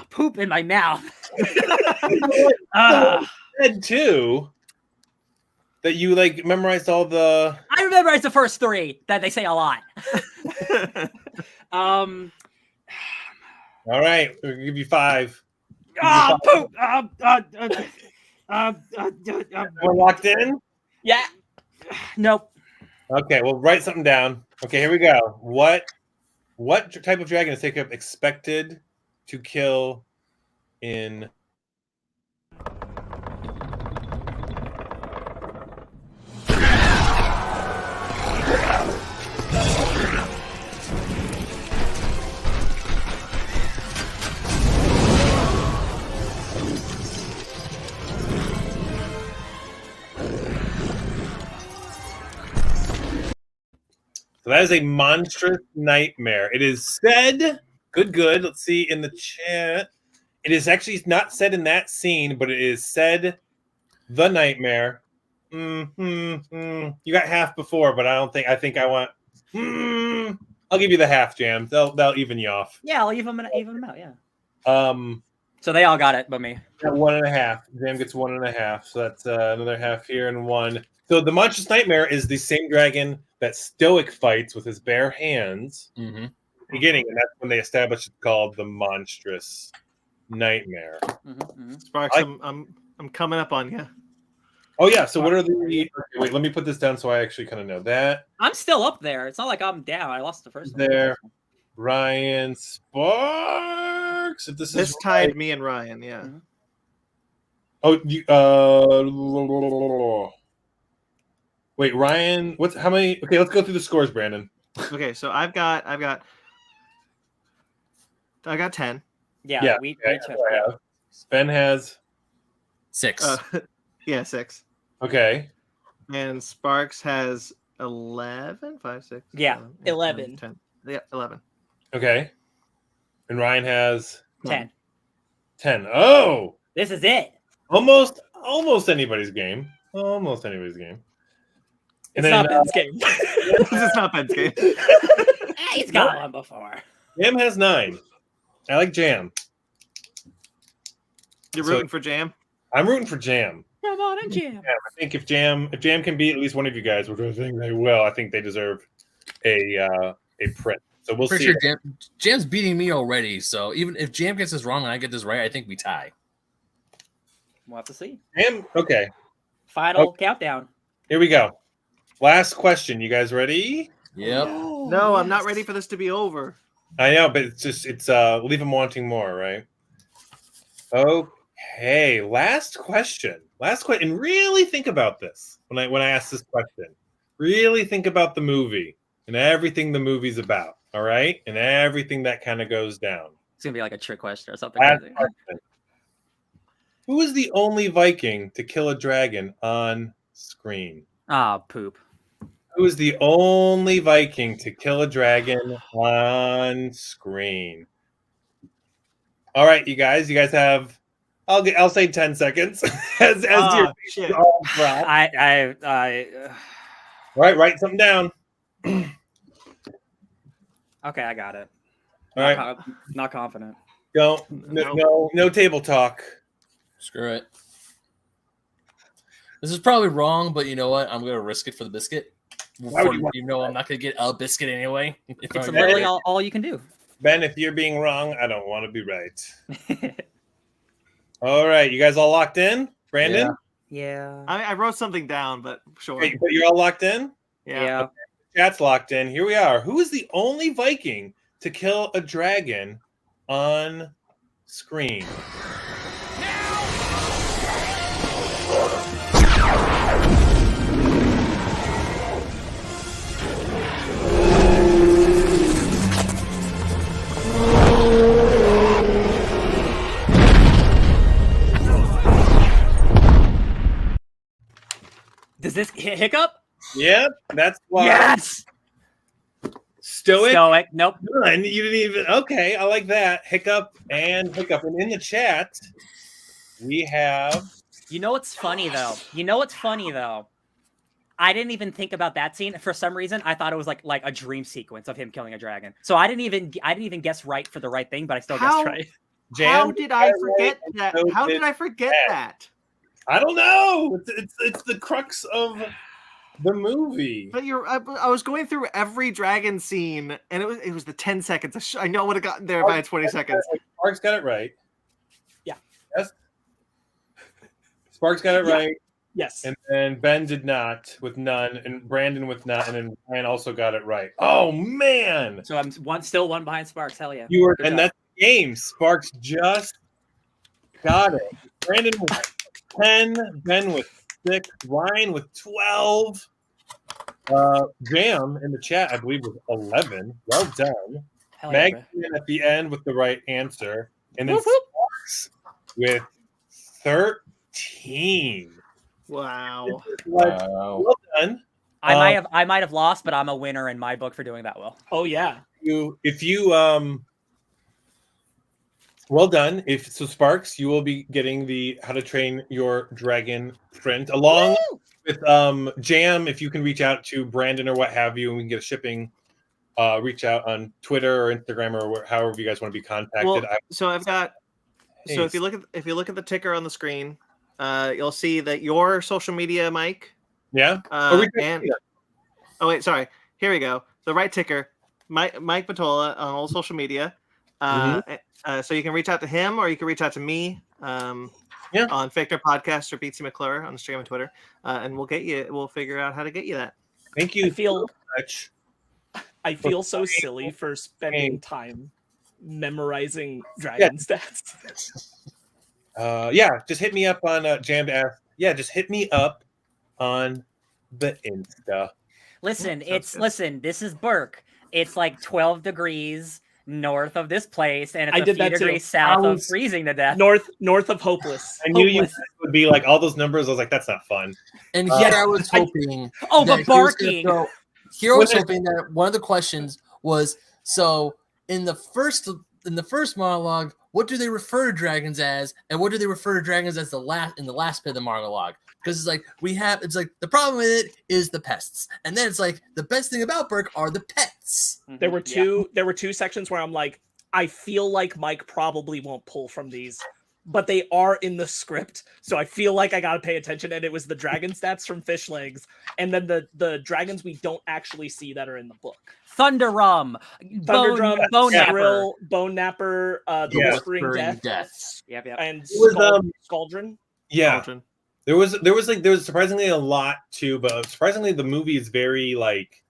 Poop in my mouth. said too that you memorized all the. I memorized the first 3 that they say a lot. All right, we'll give you 5. Poop. We're locked in. Yeah. Nope. Okay, well, write something down. Okay, here we go. What type of dragon is Hiccup expected to kill in? So that is a monstrous nightmare. It is said, good. Let's see in the chat. It is actually not said in that scene, but it is said the nightmare. You got half before, but I think I want. I'll give you the half, Jam. They'll even you off. Yeah, I'll even them out. Yeah. So they all got it, but me. Got 1.5. Jam gets 1.5. So that's another half here and 1. So the monstrous nightmare is the same dragon that Stoic fights with his bare hands. Beginning, and that's when they established it's called the monstrous nightmare. Sparks, I'm coming up on you. Oh yeah. So what are the? Okay, wait, let me put this down so I actually kind of know that. I'm still up there. It's not like I'm down. I lost the first one. There, Ryan Sparks. If this tied me and Ryan, yeah. Oh, wait, Ryan. How many? Okay, let's go through the scores, Brandon. Okay, so I've got 10. Yeah. We have. Ben has 6. Yeah, 6. Okay. And Sparks has 11. 5, 6. Yeah, 11. 10. Yeah, 11. Okay. And Ryan has 10. 10. Oh, this is it. Almost anybody's game. Almost anybody's game. It's not Ben's game. This is not Ben's game. He's got one before. Jam has 9. I like Jam. You're rooting for Jam? I'm rooting for Jam. Come on and Jam. Yeah, I think if Jam can beat at least one of you guys, which I think they will, I think they deserve a print. So we'll Pretty see. sure Jam's beating me already. So even if Jam gets this wrong and I get this right, I think we tie. We'll have to see. Jam, okay. Final countdown. Here we go. Last question. You guys ready? Yep. No, I'm not ready for this to be over. I know, but it's leave them wanting more, right? Okay, last question. And really think about this when I ask this question. Really think about the movie and everything the movie's about, all right? And everything that kind of goes down. It's gonna be like a trick question or something Last crazy. question. Who is the only Viking to kill a dragon on screen? Ah, poop. Who is the only Viking to kill a dragon on screen? All right, you guys have. I'll say 10 seconds. as your shit. all drop. All right, write something down. Okay, I got it. All right, Not confident. no table talk. Screw it. This is probably wrong, but you know what? I'm gonna risk it for the biscuit. You know, I'm not gonna get a biscuit anyway. It's literally all you can do. Ben, if you're being wrong, I don't want to be right. All right, you guys all locked in? Brandon? Yeah. I wrote something down, but sure. Wait, but you're all locked in? Yeah. Okay. Chat's locked in. Here we are. Who is the only Viking to kill a dragon on screen? Does this hiccup? Yep, that's why. Yes. Stoic. Nope. None. You didn't even. Okay, I like that. Hiccup and hiccup. And in the chat, we have. You know what's funny though? I didn't even think about that scene. For some reason, I thought it was like a dream sequence of him killing a dragon. So I didn't even guess right for the right thing, but I still guessed right. How did I forget that? How did I forget that? I don't know. It's the crux of the movie. But I was going through every dragon scene, and it was the 10 seconds. I know I would have gotten there if I had 20 seconds. Sparks got it right. Yeah. Yes. Sparks got it right. Yes. And then Ben did not with none, and Brandon with none, and then Ryan also got it right. Oh man! So I'm still one behind Sparks. Hell yeah! You were, Good and job. that's the game. Sparks just got it. Brandon with 10, Ben with 6, Ryan with 12. Jam in the chat, I believe, was 11. Well done. Hell yeah, Meg bro. at the end with the right answer, and then Sparks with 13. Wow. Well done. I might have lost, but I'm a winner in my book for doing that well. Oh yeah. If you well done. So Sparks, you will be getting the How to Train Your Dragon print along with Jam. If you can reach out to Brandon or what have you, and we can get a shipping. Reach out on Twitter or Instagram or however you guys want to be contacted. Well, so I've got. So if you look at the ticker on the screen, you'll see that your social media, Mike. Yeah. Oh wait, sorry. Here we go. The right ticker, Mike Matola on all social media. So you can reach out to him, or you can reach out to me. On FakeNerd Podcast or BT McClure on Instagram and Twitter, and we'll figure out how to get you that. Thank you. I feel so silly for spending time memorizing dragon stats. Just hit me up on Jam to ask. Yeah, just hit me up on the Insta. Listen, this is Burke. It's like 12 degrees north of this place, and it's a few degrees south of freezing to death. North of hopeless. I knew you would be like all those numbers. I was like, that's not fun. And yet I was hoping. The barking. Here I was hoping that one of the questions was, so in the first monologue, what do they refer to dragons as, and what do they refer to dragons as in the last bit of the monologue? Because it's like the problem with it is the pests, and then it's like the best thing about Burke are the pets. There were two sections where I'm like, I feel like Mike probably won't pull from these, but they are in the script, so I feel like I gotta pay attention. And it was the dragon stats from Fish Legs, and then the dragons we don't actually see that are in the book. Thunderdrum, Bone Napper, Bone Napper, the Whispering Death. Yep. And Scaldron. Yeah. Scaldron. There was surprisingly a lot too, but surprisingly the movie is very like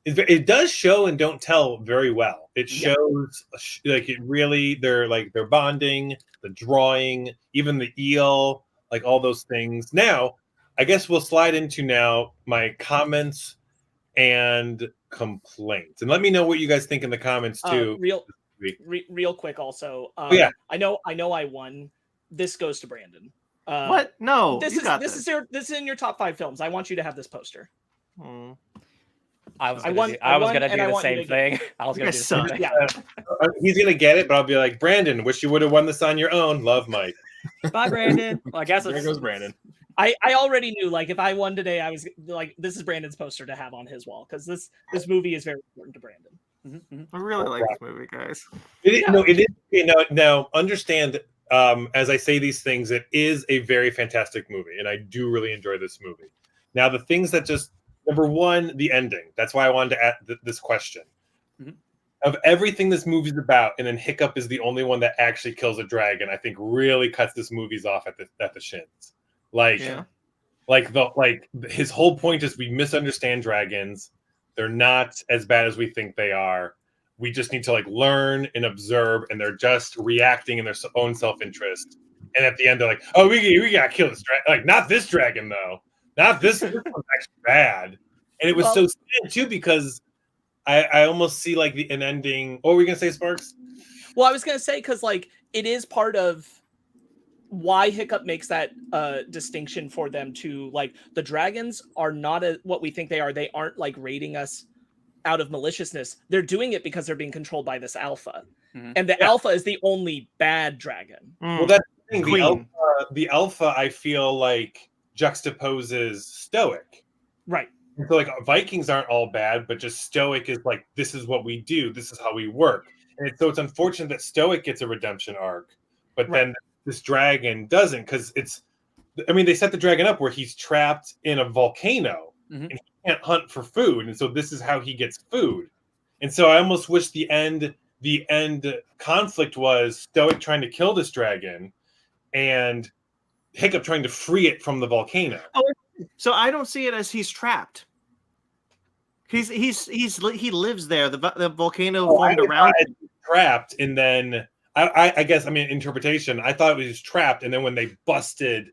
it does show and don't tell very well. It shows like it really they're bonding, the drawing, even the eel, like all those things. Now, I guess we'll slide into now my comments and complaints, and let me know what you guys think in the comments too. Real quick, also. I know I won. This goes to Brandon. What? No, this is in your top 5 films. I want you to have this poster. I was gonna do the same thing. I was gonna do the same thing. Yeah. He's gonna get it, but I'll be like, Brandon, wish you would have won this on your own. Love, Mike. Bye, Brandon. Well, I guess there goes Brandon. I already knew, like, if I won today, I was like, this is Brandon's poster to have on his wall, because this movie is very important to Brandon. I really like this movie, guys. It is. Now understand. As I say these things, it is a very fantastic movie, and I do really enjoy this movie. Now, the things that just number one, the ending. That's why I wanted to ask this question. Of everything this movie's about, and then Hiccup is the only one that actually kills a dragon. I think really cuts this movie's off at the shins. His whole point is we misunderstand dragons. They're not as bad as we think they are. We just need to learn and observe, and they're just reacting in their own self-interest. And at the end, they're like, "Oh, we gotta kill this dragon. Like, not this dragon though. Not this. This one's actually bad." And it was so sad too, because I almost see an ending. What were we gonna say, Sparks? Well, I was gonna say, because it is part of why Hiccup makes that distinction for them to the dragons are not what we think they are. They aren't raiding us out of maliciousness. They're doing it because they're being controlled by this alpha, and the alpha is the only bad dragon. Well, that's the thing. The alpha I feel juxtaposes Stoic, right? And so Vikings aren't all bad, but just Stoic is this is what we do, this is how we work. And so it's unfortunate that Stoic gets a redemption arc, but then this dragon doesn't, because they set the dragon up where he's trapped in a volcano and he can't hunt for food, and so this is how he gets food. And so I almost wish the end conflict was Stoic trying to kill this dragon and Hiccup trying to free it from the volcano. Oh, so I don't see it as he's trapped. He lives there. The volcano formed around him. Trapped, and then I guess interpretation. I thought he was trapped, and then when they busted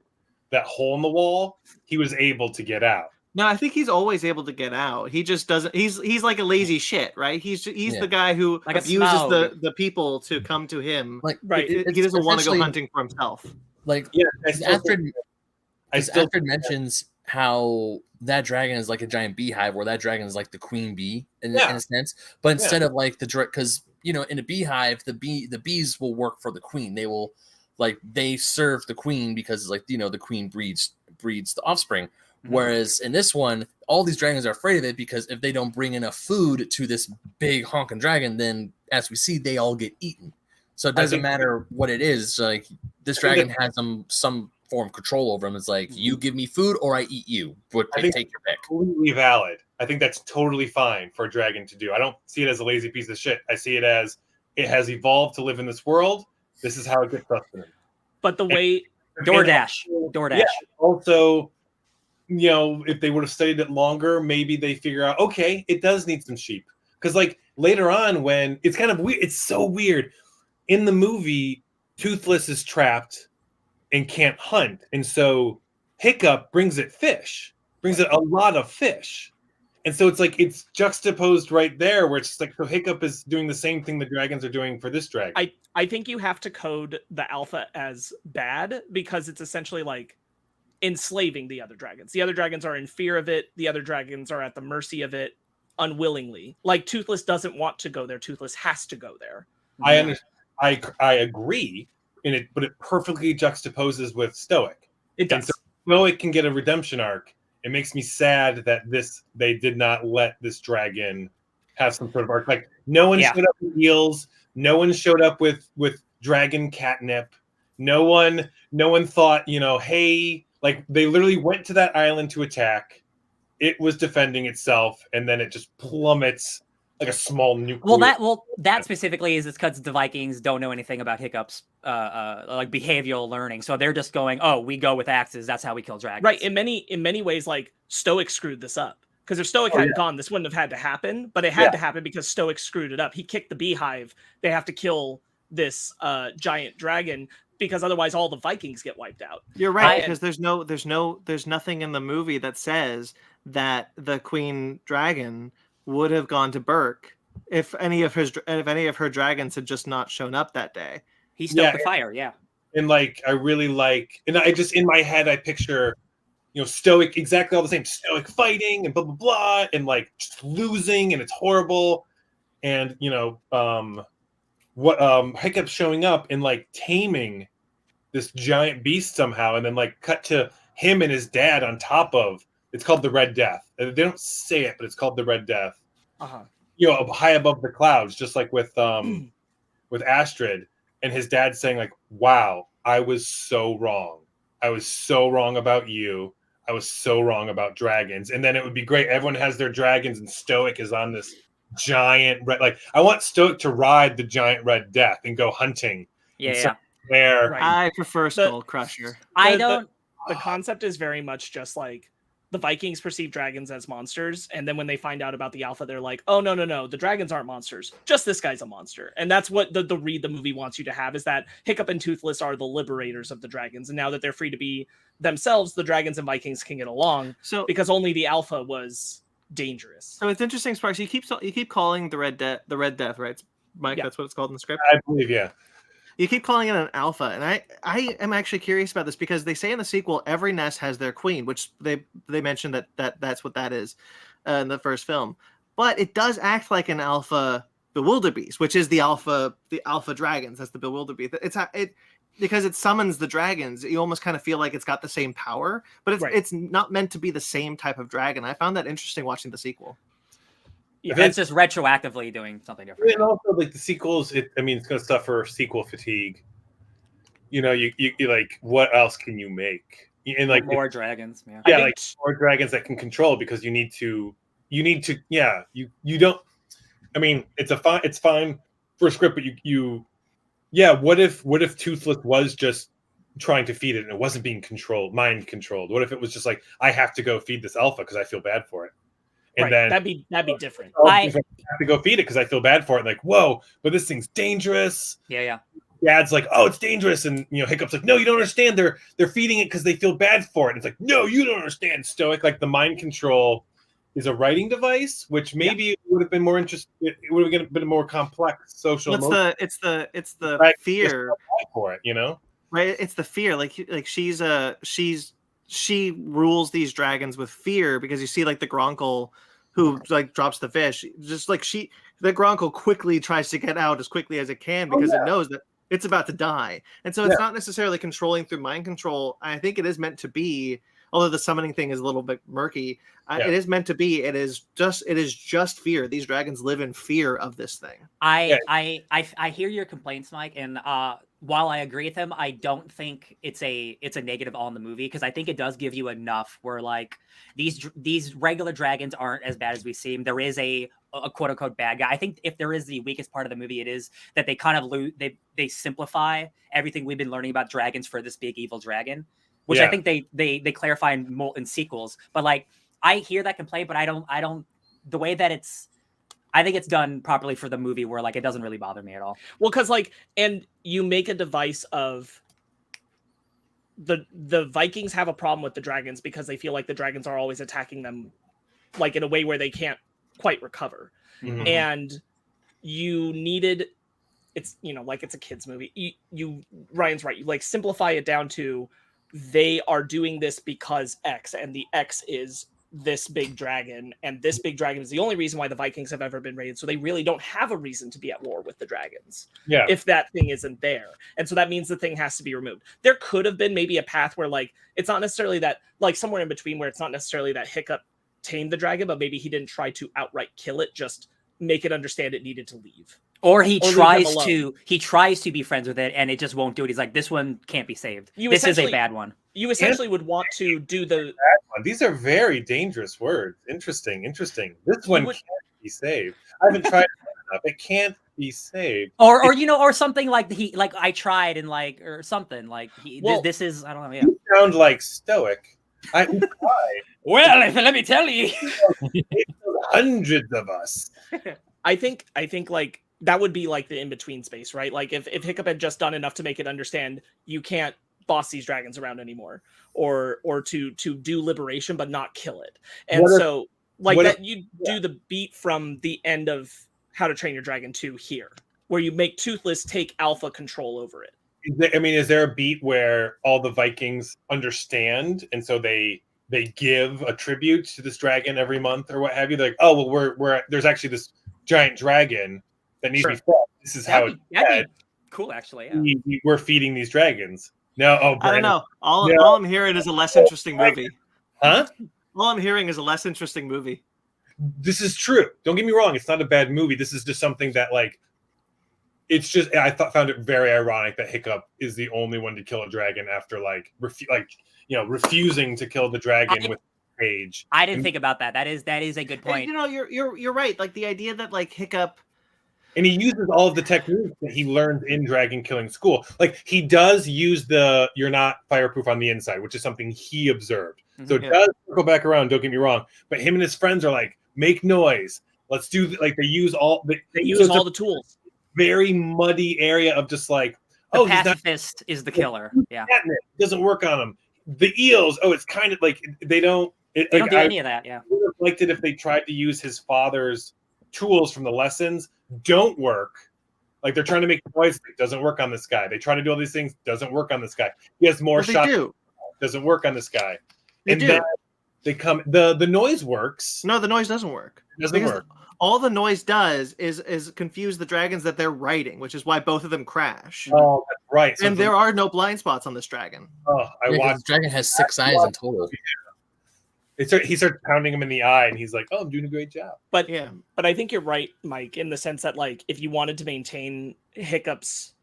that hole in the wall, he was able to get out. No, I think he's always able to get out. He just doesn't. He's like a lazy shit, right? He's the guy who abuses the people to come to him. He doesn't want to go hunting for himself. Astrid mentions how that dragon is like a giant beehive, where that dragon is like the queen bee in a sense. But instead of because in a beehive, the bees will work for the queen. They will they serve the queen because the queen breeds the offspring. Whereas in this one, all these dragons are afraid of it, because if they don't bring enough food to this big honking dragon, then as we see, they all get eaten. So it doesn't matter what it is. This dragon has some form of control over him. It's you give me food or I eat you. But take your pick. Completely valid. I think that's totally fine for a dragon to do. I don't see it as a lazy piece of shit. I see it as it has evolved to live in this world. This is how it gets sustenance. But the way DoorDash. Yeah, also, if they would have studied it longer, maybe they figure out, okay, it does need some sheep. Because later on, when it's kind of weird, it's so weird. In the movie, Toothless is trapped and can't hunt, and so Hiccup brings it a lot of fish. And so it's juxtaposed right there, where it's so Hiccup is doing the same thing the dragons are doing for this dragon. I think you have to code the alpha as bad, because it's essentially enslaving the other dragons. The other dragons are in fear of it. The other dragons are at the mercy of it unwillingly. Toothless doesn't want to go there. Toothless has to go there. I understand. I agree in it, but it perfectly juxtaposes with Stoic. It does. And so Stoic can get a redemption arc. It makes me sad that they did not let this dragon have some sort of arc. No one showed up with eels. No one showed up with dragon catnip. No one thought, hey, like they literally went to that island to attack. It was defending itself, and then it just plummets like a small nuclear. Well, that specifically is because the Vikings don't know anything about Hiccup's like behavioral learning, so they're just going, "Oh, we go with axes. That's how we kill dragons." Right. In many ways, like Stoic screwed this up, because if Stoic hadn't gone, this wouldn't have had to happen. But it had to happen because Stoic screwed it up. He kicked the beehive. They have to kill this giant dragon, because otherwise all the Vikings get wiped out. You're right, because there's nothing in the movie that says that the queen dragon would have gone to Burke if any of her dragons had just not shown up that day. He stoked the fire, And like I really like, and I just in my head I picture, Stoic, exactly all the same, Stoic fighting and blah blah blah, and like just losing, and it's horrible, and Hiccup showing up and like taming this giant beast somehow, and then like cut to him and his dad on top of, it's called the Red Death. They don't say it, but it's called the Red Death. High above the clouds, just like with Astrid, and his dad saying like, "Wow, I was so wrong. I was so wrong about you. I was so wrong about dragons." And then it would be great. Everyone has their dragons, and Stoic is on this giant red. Like I want Stoic to ride the giant Red Death and go hunting. Where I prefer Skull Crusher. The concept is very much just like the Vikings perceive dragons as monsters, and then when they find out about the Alpha, they're like, "Oh no, the dragons aren't monsters. Just this guy's a monster." And that's what the read the movie wants you to have, is that Hiccup and Toothless are the liberators of the dragons, and now that they're free to be themselves, the dragons and Vikings can get along. So because only the Alpha was dangerous. So it's interesting, Sparks. You keep calling the Red Death, right, Mike? That's what it's called in the script. I believe, yeah. You keep calling it an alpha, and I am actually curious about this, because they say in the sequel every nest has their queen, which they mentioned that's what that is in the first film. But it does act like an alpha bewilderbeast, which is the alpha dragons. That's the bewilderbeast. Because it summons the dragons. You almost kind of feel like it's got the same power, but it's not meant to be the same type of dragon. I found that interesting watching the sequel. It's just retroactively doing something different. And also, like the sequels, it's going to suffer sequel fatigue. You like, what else can you make? And like more dragons, like more dragons that can control, because you need to, you don't. I mean, it's fine for a script, but what if Toothless was just trying to feed it and it wasn't being mind controlled? What if it was just like, I have to go feed this alpha because I feel bad for it? And then that'd be different. I have to go feed it because I feel bad for it. Like, whoa, but this thing's dangerous. Yeah. Dad's like, oh, it's dangerous, and Hiccup's like, no, you don't understand. They're feeding it because they feel bad for it. And it's like, no, you don't understand, Stoic. Like the mind control is a writing device, which maybe it would have been more interesting. It would have been a more complex social. It's the fear for it, right? It's the fear. Like she rules these dragons with fear, because you see like the Gronkle who like drops the fish, just like the Gronkle quickly tries to get out as quickly as it can, because it knows that it's about to die. And so it's not necessarily controlling through mind control. I think it is meant to be, although the summoning thing is a little bit murky, it is meant to be, it is just fear. These dragons live in fear of this thing. I hear your complaints, Mike, and while I agree with him, I don't think it's a negative on the movie, because I think it does give you enough where like these regular dragons aren't as bad as we seem. There is a quote unquote bad guy. I think if there is the weakest part of the movie, it is that they kind of they simplify everything we've been learning about dragons for this big evil dragon, which I think they clarify in sequels. But like I hear that complaint, but I don't the way that I think it's done properly for the movie, where like it doesn't really bother me at all. Well, because like, and you make a device of the Vikings have a problem with the dragons because they feel like the dragons are always attacking them, like in a way where they can't quite recover. Mm-hmm. And you needed, it's like it's a kids movie. You Ryan's right. You like simplify it down to they are doing this because X, and the X is this big dragon, and this big dragon is the only reason why the Vikings have ever been raided, so they really don't have a reason to be at war with the dragons if that thing isn't there. And so that means the thing has to be removed. There could have been maybe a path where like it's not necessarily that, like somewhere in between, where it's not necessarily that Hiccup tamed the dragon, but maybe he didn't try to outright kill it, just make it understand it needed to leave. Or he Or leave tries them to be friends with it, and it just won't do it. He's like, this one can't be saved. You This is a essentially- bad one. You essentially would want to do the. These are very dangerous words. Interesting. This one would- can't be saved. I haven't tried it enough. It can't be saved. Or or something like I tried and or something like Well, this is I don't know. Yeah. You sound like stoic. I tried. Well, let me tell you. Hundreds of us. I think like that would be like the in between space, right? Like if Hiccup had just done enough to make it understand you can't boss these dragons around anymore, or to do liberation but not kill it, and so you do the beat from the end of How to Train Your Dragon 2 here, where you make Toothless take alpha control over it. Is there a beat where all the Vikings understand, and so they give a tribute to this dragon every month or what have you? They're like, oh well, we're there's actually this giant dragon that needs to be fed. This is how it's fed. Cool, actually. Yeah. We're feeding these dragons. No, I don't know. All I'm hearing is a less interesting movie. Huh? All I'm hearing is a less interesting movie. This is true. Don't get me wrong. It's not a bad movie. This is just something that it's just found it very ironic that Hiccup is the only one to kill a dragon after refusing to kill the dragon with rage. I didn't think about that. That is a good point. And, you're right. Like the idea that Hiccup. And he uses all of the techniques that he learned in dragon killing school. Like he does use the "you're not fireproof on the inside," which is something he observed. So it does circle back around. Don't get me wrong. But him and his friends are like, make noise. Let's do they use all the tools. Very muddy area of just The pacifist is the killer. Yeah, it doesn't work on them. The eels. Oh, it's kind of like they don't. They don't do any of that. Yeah, I would have liked it if they tried to use his father's tools from the lessons. Don't work. Like they're trying to make the noise. It doesn't work on this guy. They try to do all these things. Doesn't work on this guy. He has more shots. Doesn't work on this guy. Then they come. The noise works. No, the noise doesn't work. It doesn't work. All the noise does is confuse the dragons that they're riding, which is why both of them crash. Oh, that's right. And there are no blind spots on this dragon. Oh, I watched. The dragon has 6 eyes in total. He starts pounding him in the eye, and he's like, "Oh, I'm doing a great job." But I think you're right, Mike, in the sense that if you wanted to maintain Hiccup's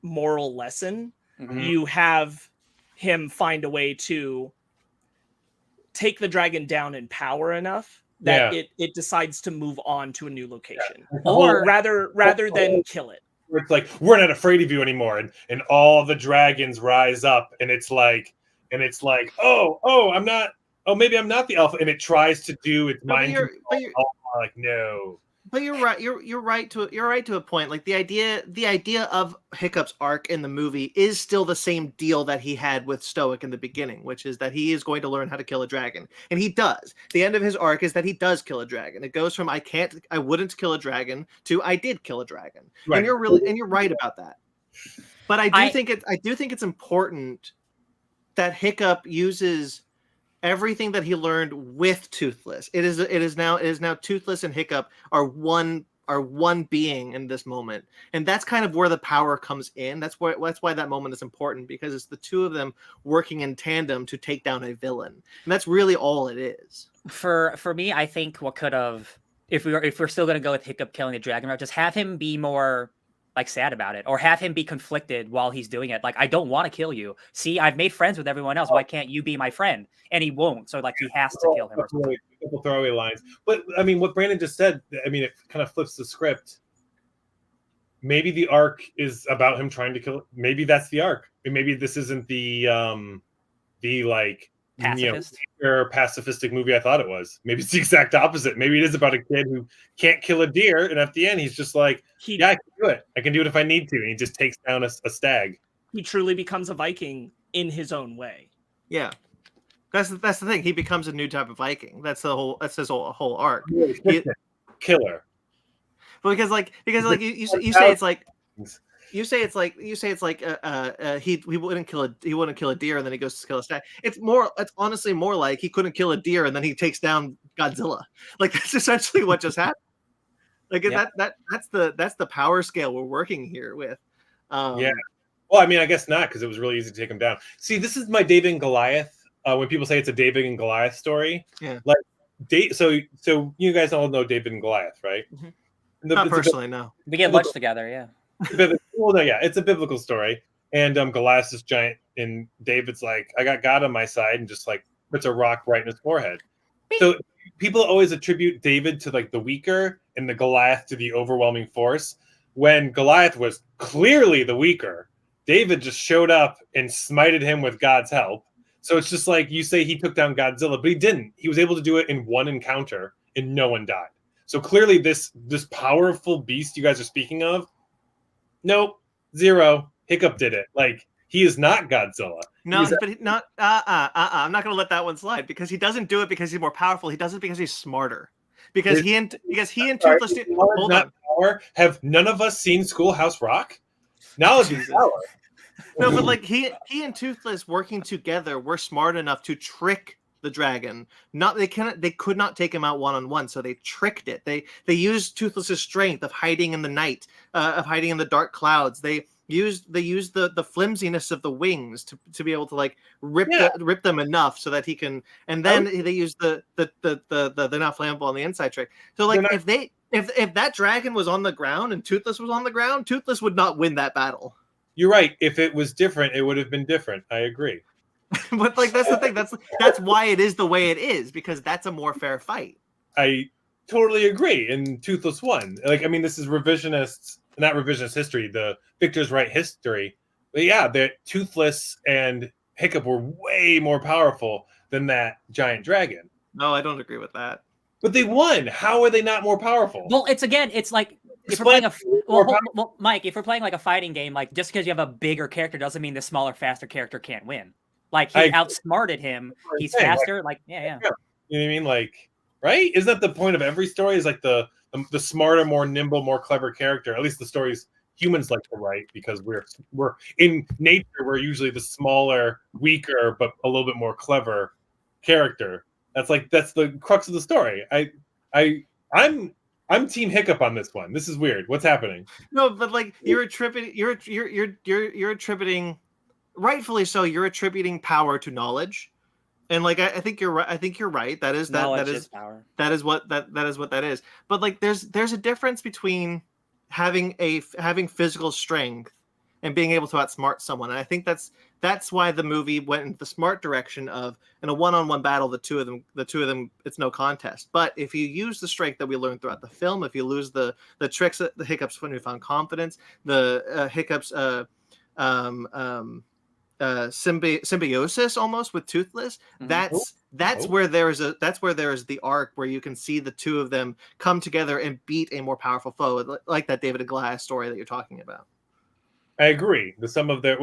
moral lesson, you have him find a way to take the dragon down in power enough that it decides to move on to a new location, or rather than kill it. It's like, we're not afraid of you anymore, and all the dragons rise up, and it's like, oh, I'm not. Oh, maybe I'm not the alpha, and it tries to do its mind control. Like, no. But you're right. You're right to a point. Like the idea of Hiccup's arc in the movie is still the same deal that he had with Stoic in the beginning, which is that he is going to learn how to kill a dragon, and he does. The end of his arc is that he does kill a dragon. It goes from I wouldn't kill a dragon to I did kill a dragon. Right. And you're right about that. But I do think it's important that Hiccup uses everything that he learned with Toothless. It is now Toothless and Hiccup are one being in this moment, and that's kind of where the power comes in. That's why that moment is important, because it's the two of them working in tandem to take down a villain, and that's really all it is. For me, I think what could have, if we're still going to go with Hiccup killing the dragon, just have him be more sad about it, or have him be conflicted while he's doing it. Like, I don't want to kill you. See, I've made friends with everyone else. Why can't you be my friend? And he won't. So he has to kill him. A couple throwaway lines. But I mean, what Brandon just said, it kind of flips the script. Maybe the arc is about him trying to kill. Maybe that's the arc. And maybe this isn't the pacifistic movie I thought it was. Maybe it's the exact opposite. Maybe it is about a kid who can't kill a deer, and at the end he's just like, I can do it. I can do it if I need to. And he just takes down a stag. He truly becomes a Viking in his own way. Yeah. That's the thing. He becomes a new type of Viking. That's his whole arc. Killer. But because you say it's like You say it's like he wouldn't kill a deer, and then he goes to kill a stag. It's honestly more like he couldn't kill a deer, and then he takes down Godzilla. Like, that's essentially what just happened. Like, that's the power scale we're working here with. Yeah. Well, I mean, I guess not, because it was really easy to take him down. See, this is my David and Goliath. When people say it's a David and Goliath story, yeah. Like, so you guys all know David and Goliath, right? Mm-hmm. Not personally, no. We get lunch together, yeah. Well, no, yeah, it's a biblical story. And Goliath is giant, and David's like, I got God on my side, and just like puts a rock right in his forehead. So people always attribute David to like the weaker and the Goliath to the overwhelming force. When Goliath was clearly the weaker, David just showed up and smited him with God's help. So it's just like you say he took down Godzilla, but he didn't. He was able to do it in one encounter, and no one died. So clearly this powerful beast you guys are speaking of, nope, zero. Hiccup did it. Like, he is not Godzilla. No, but not. I'm not going to let that one slide because he doesn't do it because he's more powerful. He does it because he's smarter. Because he and Toothless. Hold on. Power. Have none of us seen Schoolhouse Rock? Knowledge is power. No, but like he and Toothless working together were smart enough to trick the dragon. They could not take him out one-on-one, so they tricked it. They used Toothless's strength of hiding in the night, of hiding in the dark clouds. They used the flimsiness of the wings to be able to like rip them enough so that he can, and then they use the they're not flammable on the inside trick. So like if that dragon was on the ground and Toothless was on the ground, Toothless would not win that battle. You're right. If it was different, it would have been different. I agree. But like that's the thing. That's why it is the way it is, because that's a more fair fight. I totally agree. And Toothless won. Like, I mean, this is not revisionist history. The Victor's Right history. But yeah, the Toothless and Hiccup were way more powerful than that giant dragon. No, I don't agree with that. But they won. How are they not more powerful? Well, it's like if we're playing Mike, if we're playing like a fighting game, like just because you have a bigger character doesn't mean the smaller, faster character can't win. Like he outsmarted him. He's faster. Like yeah. You know what I mean? Like, right? Isn't that the point of every story? Is like the smarter, more nimble, more clever character. At least the stories humans like to write, because we're in nature. We're usually the smaller, weaker, but a little bit more clever character. That's the crux of the story. I'm Team Hiccup on this one. This is weird. What's happening? No, but like you're attributing, rightfully so. You're attributing power to knowledge, and like I think you're right. I think you're right. That is power. That is what that is. But like there's a difference between having physical strength and being able to outsmart someone. And I think that's why the movie went in the smart direction of, in a one-on-one battle, the two of them, it's no contest. But if you use the strength that we learned throughout the film, if you lose the tricks, the Hiccups when we found confidence, the Hiccups symbiosis almost with Toothless, that's where there is the arc where you can see the two of them come together and beat a more powerful foe, like that David and Goliath story that you're talking about. I agree. The sum of their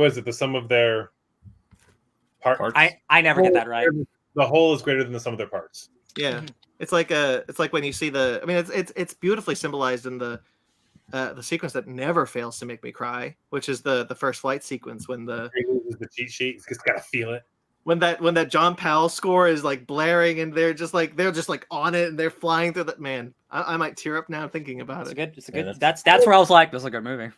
parts. I never get that right. The whole is greater than the sum of their parts. Yeah, it's like when you see the. I mean, it's beautifully symbolized in the sequence that never fails to make me cry, which is the first flight sequence when the cheat sheet. He's just gotta feel it. When that John Powell score is like blaring and they're just like on it and they're flying through that. Man, I might tear up now thinking about it. It's a good. That's where I was like, this is a good movie.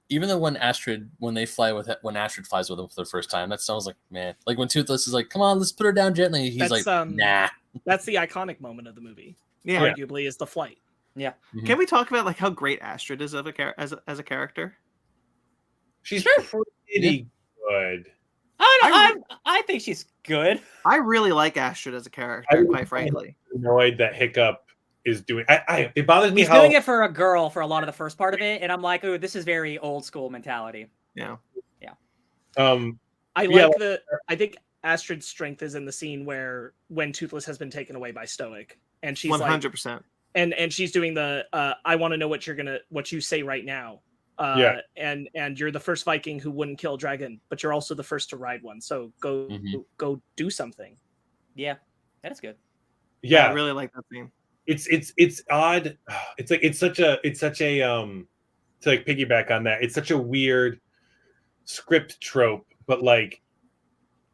Even though when Astrid flies with him for the first time, that sounds like, man, like when Toothless is like, come on, let's put her down gently. He's like, nah. That's the iconic moment of the movie. Yeah, arguably is the flight. Yeah. Mm-hmm. Can we talk about like how great Astrid is as a character? She's pretty good. I think she's good. I really like Astrid as a character, quite frankly. Annoyed that Hiccup is doing. It bothers me. He's doing it for a girl for a lot of the first part of it, and I'm like, oh, this is very old school mentality. Yeah. I think Astrid's strength is in the scene when Toothless has been taken away by Stoic, and she's 100%. And she's doing the I want to know what you say right now. And you're the first Viking who wouldn't kill a dragon, but you're also the first to ride one. So go do something. Yeah, that is good. Yeah, I really like that scene. It's odd. It's such a to like piggyback on that. It's such a weird script trope, but like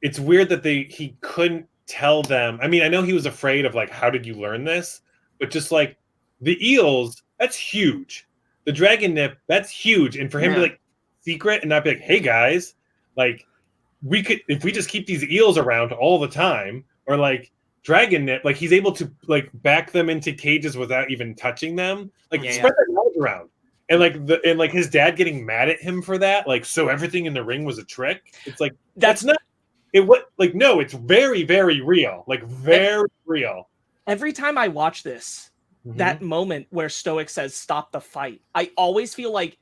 it's weird that he couldn't tell them. I mean, I know he was afraid of like, how did you learn this? But just like the eels, that's huge. The dragon nip, that's huge. And for him to like secret and not be like, hey guys, like we could, if we just keep these eels around all the time, or like dragon nip, like he's able to like back them into cages without even touching them, like Yeah, spread that knowledge around. And like his dad getting mad at him for that, like so everything in the ring was a trick. It's like that's not it. What like no, it's very very real, like very real. Every time I watch this, that moment where Stoic says "stop the fight," I always feel like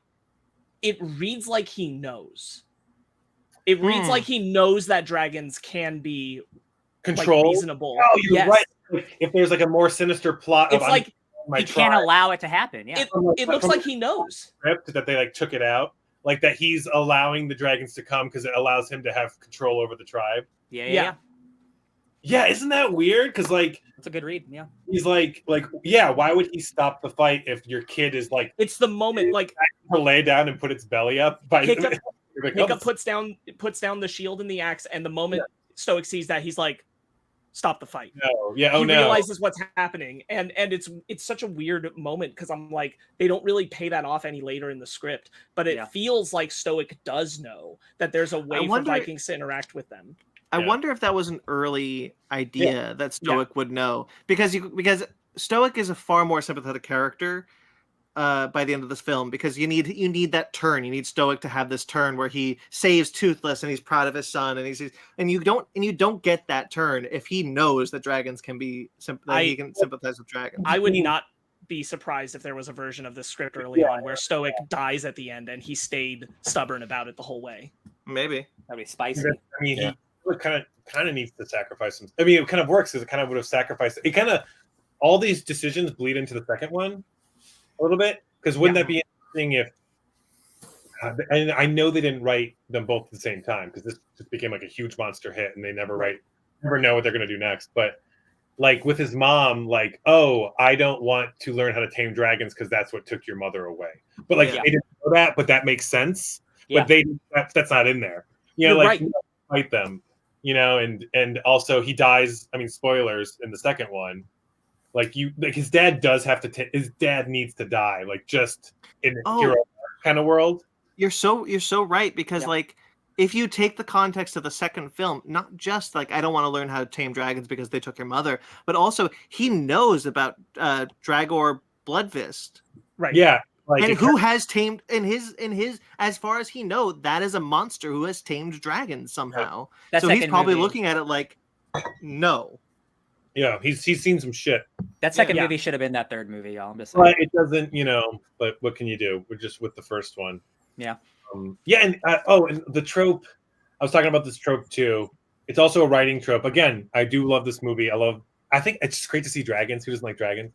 it reads like he knows. It reads like he knows that dragons can be controlled, like, reasonable. Oh, you're right. Like, if there's like a more sinister plot, It's of, like he can't allow it to happen. Yeah, it looks like he knows that they like took it out, like that he's allowing the dragons to come because it allows him to have control over the tribe. Yeah. Isn't that weird? Because like it's a good read. Yeah, he's like yeah. Why would he stop the fight if your kid is like? It's the moment like to lay down and put its belly up. By Hiccup puts down the shield and the axe, and the moment Stoic sees that, he's like, "Stop the fight!" No, he realizes what's happening, and it's such a weird moment because I'm like, they don't really pay that off any later in the script, but it feels like Stoic does know that there's a way for Vikings to interact with them. I wonder if that was an early idea that Stoic would know, because Stoic is a far more sympathetic character by the end of this film, because you need that turn. You need Stoic to have this turn where he saves Toothless and he's proud of his son, and you don't get that turn if he knows that dragons can be he can sympathize with dragons. I would not be surprised if there was a version of this script early on where Stoic dies at the end and he stayed stubborn about it the whole way. Maybe that'd be spicy. I mean, he kind of needs to sacrifice him. I mean, it kind of works because it kind of would have sacrificed. It kind of all these decisions bleed into the second one a little bit, because wouldn't that be interesting if? And I know they didn't write them both at the same time because this just became like a huge monster hit, and they never know what they're going to do next. But like with his mom, like, oh, I don't want to learn how to tame dragons because that's what took your mother away. But like they didn't know that, but that makes sense. Yeah. But that's not in there. You know, like fight them. You know, and also he dies. I mean, spoilers in the second one. Like his dad does have to. His dad needs to die. Like just in a hero kind of world. You're so right, because like if you take the context of the second film, not just like I don't want to learn how to tame dragons because they took your mother, but also he knows about Dragor Bloodfist. Right. Yeah. Like, and who has tamed in his as far as he know, that is a monster who has tamed dragons somehow. So he's probably looking at it like, no. Yeah, he's seen some shit. That second movie should have been that third movie, y'all. I'm just saying. But it doesn't, but what can you do? We're just with the first one. Yeah. And the trope. I was talking about this trope too. It's also a writing trope. Again, I do love this movie. I think it's just great to see dragons. Who doesn't like dragons?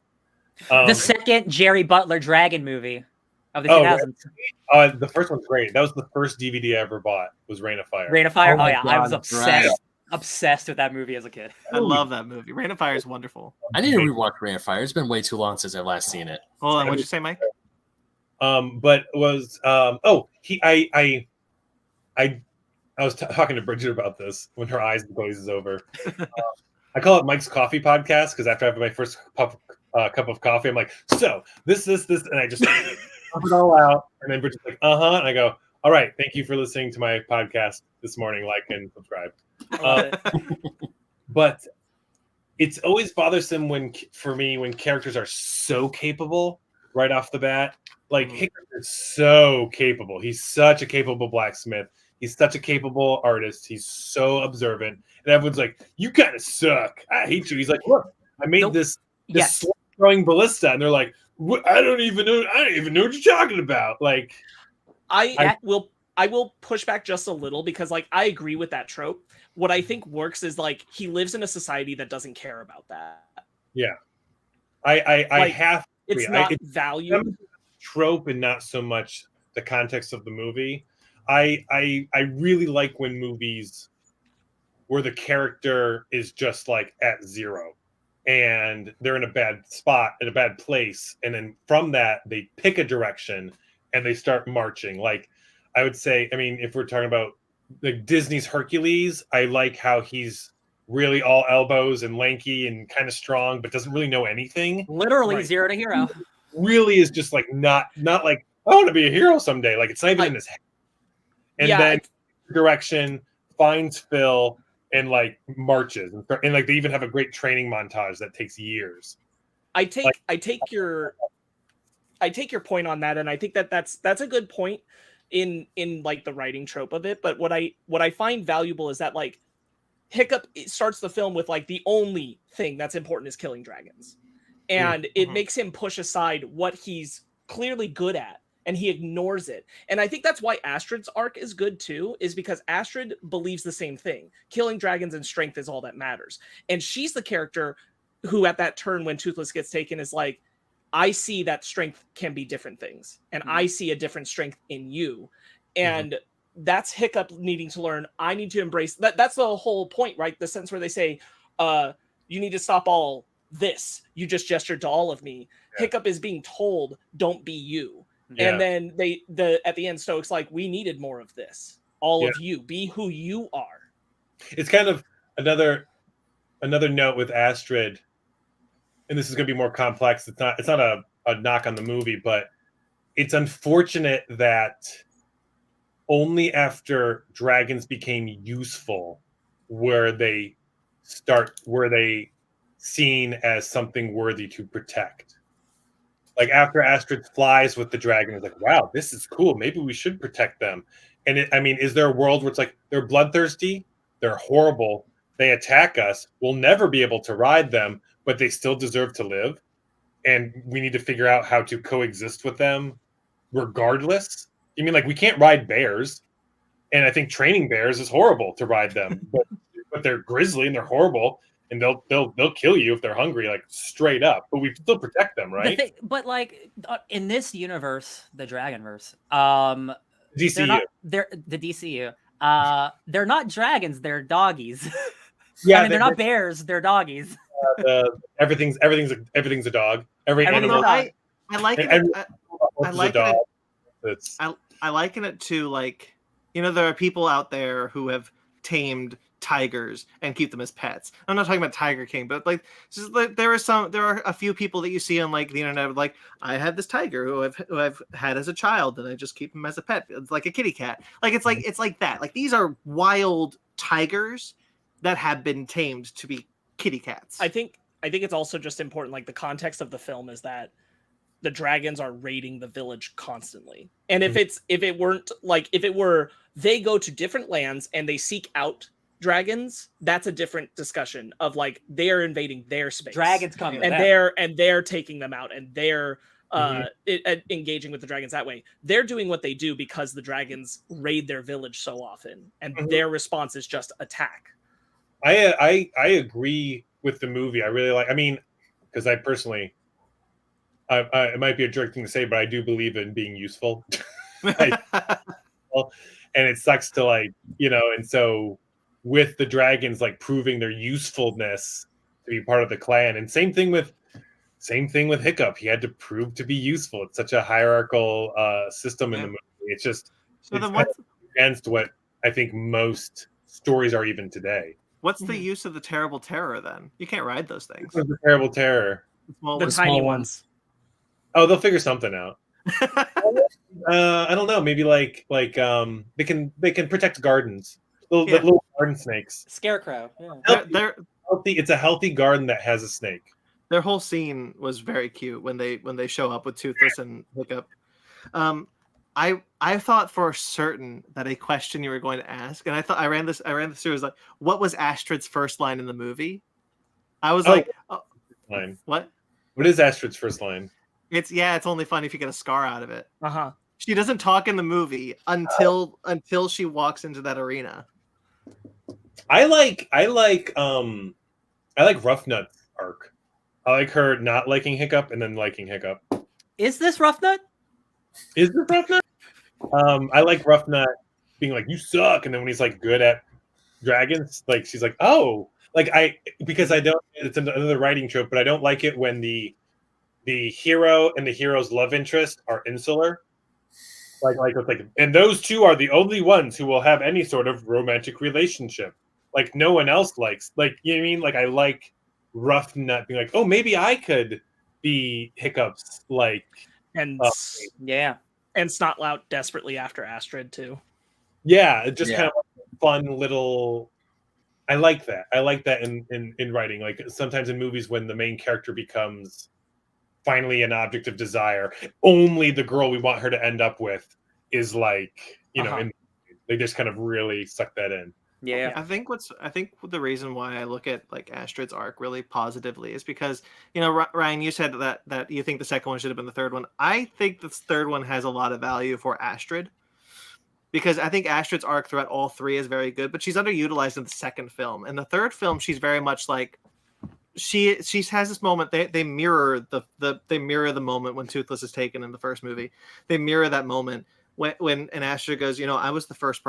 The second Jerry Butler dragon movie of the 2000s. Right. The first one's great. That was the first DVD I ever bought. Was Rain of Fire. Rain of Fire. Oh yeah, God, I was obsessed with that movie as a kid. I love that movie. Rain of Fire is wonderful. I need to rewatch Rain of Fire. It's been way too long since I've last seen it. Hold on, what'd you say, Mike? But was I was talking to Bridget about this when her eyes glazes over. I call it Mike's Coffee Podcast because after I have my first cup of coffee, I'm like, so this, and I just pump it all out, and then Bridget's like, and I go, all right, thank you for listening to my podcast this morning. Like and subscribe. But it's always bothersome for me when characters are so capable right off the bat. Like Hiccup is so capable. He's such a capable blacksmith. He's such a capable artist. He's so observant. And everyone's like, you kind of suck. I hate you. He's like, look, I made this throwing ballista. And they're like, I don't even know what you're talking about. Like, I will push back just a little because like I agree with that trope. What I think works is like he lives in a society that doesn't care about that. Yeah. I have it's not valued. Trope and not so much the context of the movie. I really like when movies where the character is just like at zero and they're in a bad spot, in a bad place, and then from that they pick a direction and they start marching. Like I would say, I mean, if we're talking about like Disney's Hercules, I like how he's really all elbows and lanky and kind of strong, but doesn't really know anything. Literally zero to hero. Really is just like not like I want to be a hero someday. Like it's not even in his head. And then direction finds Phil and like marches and like they even have a great training montage that takes years. I take your point on that, and I think that's a good point in like the writing trope of it. But what I find valuable is that like Hiccup starts the film with like the only thing that's important is killing dragons, and it makes him push aside what he's clearly good at, and he ignores it. And I think that's why Astrid's arc is good too, is because Astrid believes the same thing: killing dragons and strength is all that matters. And she's the character who at that turn when Toothless gets taken is like, I see that strength can be different things, and I see a different strength in you. And that's Hiccup needing to learn, I need to embrace that. That's the whole point, right? The sense where they say, you need to stop all this. You just gestured to all of me. Yeah. Hiccup is being told, don't be you. Yeah. And then at the end, Stoic's like, we needed more of this. All of you, be who you are. It's kind of another note with Astrid, and this is going to be more complex. It's not a knock on the movie, but it's unfortunate that only after dragons became useful were they seen as something worthy to protect. Like after Astrid flies with the dragon, it's like, wow, this is cool. Maybe we should protect them. And is there a world where it's like they're bloodthirsty, they're horrible, they attack us, we'll never be able to ride them, but they still deserve to live, and we need to figure out how to coexist with them regardless? You mean like we can't ride bears, and I think training bears is horrible to ride them, but they're grizzly and they're horrible, and they'll kill you if they're hungry, like straight up. But we still protect them, right? But like in this universe, the Dragonverse, DCU, they're the DCU. They're not dragons, they're doggies. Yeah, I mean, they're not bears, they're doggies. Everything's a dog. Every animal. I liken it to, like, you know, there are people out there who have tamed tigers and keep them as pets. I'm not talking about Tiger King, but like, just like there are a few people that you see on like the internet, like, I had this tiger who I've had as a child and I just keep him as a pet. It's like a kitty cat. Like it's like that. Like these are wild tigers that have been tamed to be kitty cats. I think it's also just important, like the context of the film is that the dragons are raiding the village constantly. And if it were they go to different lands and they seek out dragons, that's a different discussion of like they're invading their space. Dragons come and they're taking them out, and they're engaging with the dragons that way. They're doing what they do because the dragons raid their village so often, and their response is just attack. I agree with the movie. I really like. I mean, because I personally, it might be a jerk thing to say, but I do believe in being useful. And it sucks to, like, you know, and so with the dragons like proving their usefulness to be part of the clan, and same thing with Hiccup. He had to prove to be useful. It's such a hierarchical system in the movie. It's just against what I think most stories are even today. What's the use of the Terrible Terror then? You can't ride those things. The Terrible Terror. The tiny ones. Oh, they'll figure something out. I don't know. Maybe like they can protect gardens. Little garden snakes. Scarecrow. Yeah. They're healthy. It's a healthy garden that has a snake. Their whole scene was very cute when they show up with Toothless and Hiccup. I thought for certain that a question you were going to ask, and I ran this through, was like, what was Astrid's first line in the movie? I was line. What is Astrid's first line? It's only fun if you get a scar out of it. She doesn't talk in the movie until she walks into that arena. I like Rough Nut's arc. I like her not liking Hiccup and then liking Hiccup. Is this Rough Nut? Is this Rough Nut? I like Rough Nut being like, you suck, and then when he's like good at dragons, like she's like, oh, like it's another writing trope, but I don't like it when the hero and the hero's love interest are insular. Like, and those two are the only ones who will have any sort of romantic relationship. Like no one else likes, like, you know what I mean? Like I like Rough Nut being like, oh, maybe I could be Hiccup's, like, and Snotlout desperately after Astrid too. Yeah, just kind of like a fun little I like that. I like that in writing. Like sometimes in movies when the main character becomes finally an object of desire, only the girl we want her to end up with is like, and they just kind of really suck that in. Yeah. I think the reason why I look at like Astrid's arc really positively is because, Ryan, you said that you think the second one should have been the third one. I think the third one has a lot of value for Astrid, because I think Astrid's arc throughout all three is very good, but she's underutilized in the second film. In the third film, she's very much like she has this moment. They mirror the moment when Toothless is taken in the first movie. They mirror that moment when Astrid goes, I was the first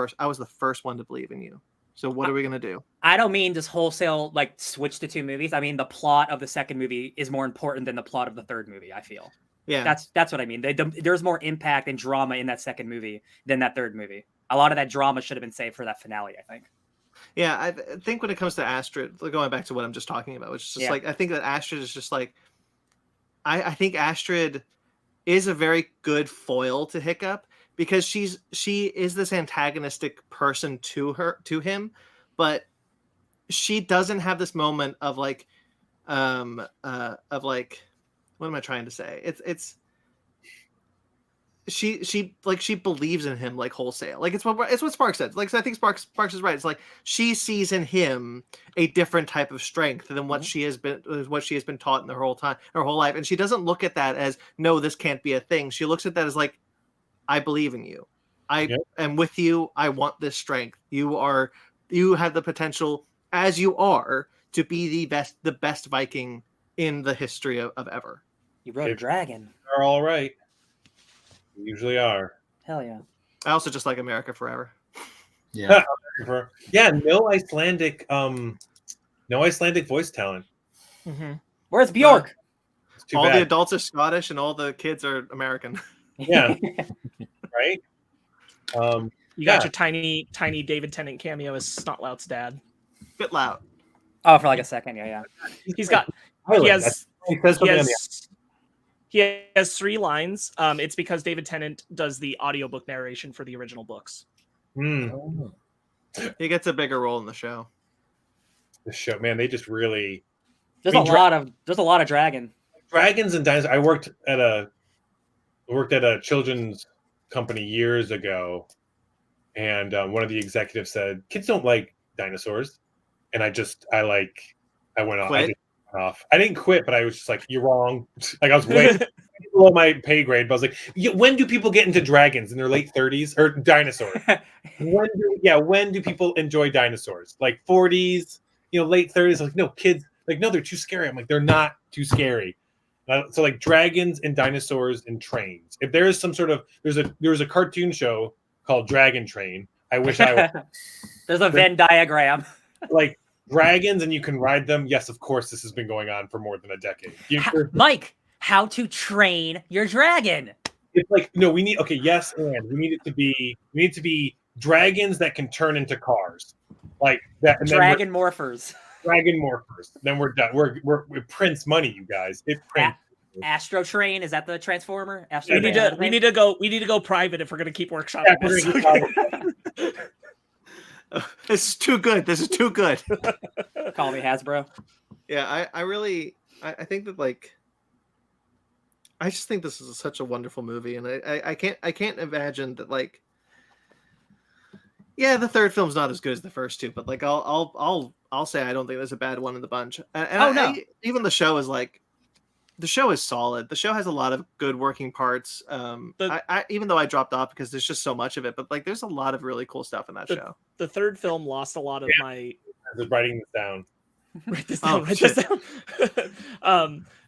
one to believe in you. So what are we gonna do? I don't mean just wholesale like switch the two movies. I mean the plot of the second movie is more important than the plot of the third movie. I feel. Yeah, that's what I mean. There's more impact and drama in that second movie than that third movie. A lot of that drama should have been saved for that finale, I think. Yeah, I think when it comes to Astrid, going back to what I'm just talking about, which is just like I think that Astrid is just like I think Astrid is a very good foil to Hiccup, because she is this antagonistic person to him, but she doesn't have this moment of like what am I trying to say? It's she believes in him like wholesale. Like it's what Sparks said. Like I think Sparks is right. It's like she sees in him a different type of strength than what she has been taught in her whole life, and she doesn't look at that as, no, this can't be a thing. She looks at that as like, I believe in you. I am with you. I want this strength. You have the potential, as you are, to be the best Viking in the history of ever. You rode a dragon. Are all right. You usually are. Hell yeah. I also just like America forever. Yeah. No Icelandic voice talent. Mm-hmm. Where's Bjork? All the adults are Scottish and all the kids are American. Yeah. Right? You got your tiny David Tennant cameo as Snotlout's dad. Bit loud. Oh, for like a second, yeah. He has 3 lines. It's because David Tennant does the audiobook narration for the original books. He gets a bigger role in the show. The show, man, they just really. There's a lot of dragon. Dragons and dinosaurs. I worked at a children's company years ago, and one of the executives said, "Kids don't like dinosaurs," and I went off. I didn't quit, but I was just like, "You're wrong." Like I was way below my pay grade, but I was like, "When do people get into dragons in their late 30s or dinosaurs? When do people enjoy dinosaurs? Like 40s, late 30s?" Like, no, kids, like, no, they're too scary. I'm like, they're not too scary. So like dragons and dinosaurs and trains. If there is some sort of there's a cartoon show called Dragon Train. I wish I would. There's a Venn diagram. Like dragons, and you can ride them. Yes, of course, this has been going on for more than a decade. Mike, how to train your dragon? It's like, no, we need and we need it to be dragons that can turn into cars, like that. And dragon morphers. Dragon morphers. Then we're done. We're Prince money, you guys. It Prince. Astro Train, is that the Transformer? We need to go private if we're gonna keep workshopping this. This is too good. Call me Hasbro. Yeah, I think that, like, I just think this is such a wonderful movie, and I can't imagine that, like, yeah, the third film's not as good as the first two, but like I'll say I don't think there's a bad one in the bunch. And even the show is like, the show is solid. The show has a lot of good working parts. Even though I dropped off because there's just so much of it, but like there's a lot of really cool stuff in that show. The third film lost a lot of my. I was writing this down. Write this down. Write this down.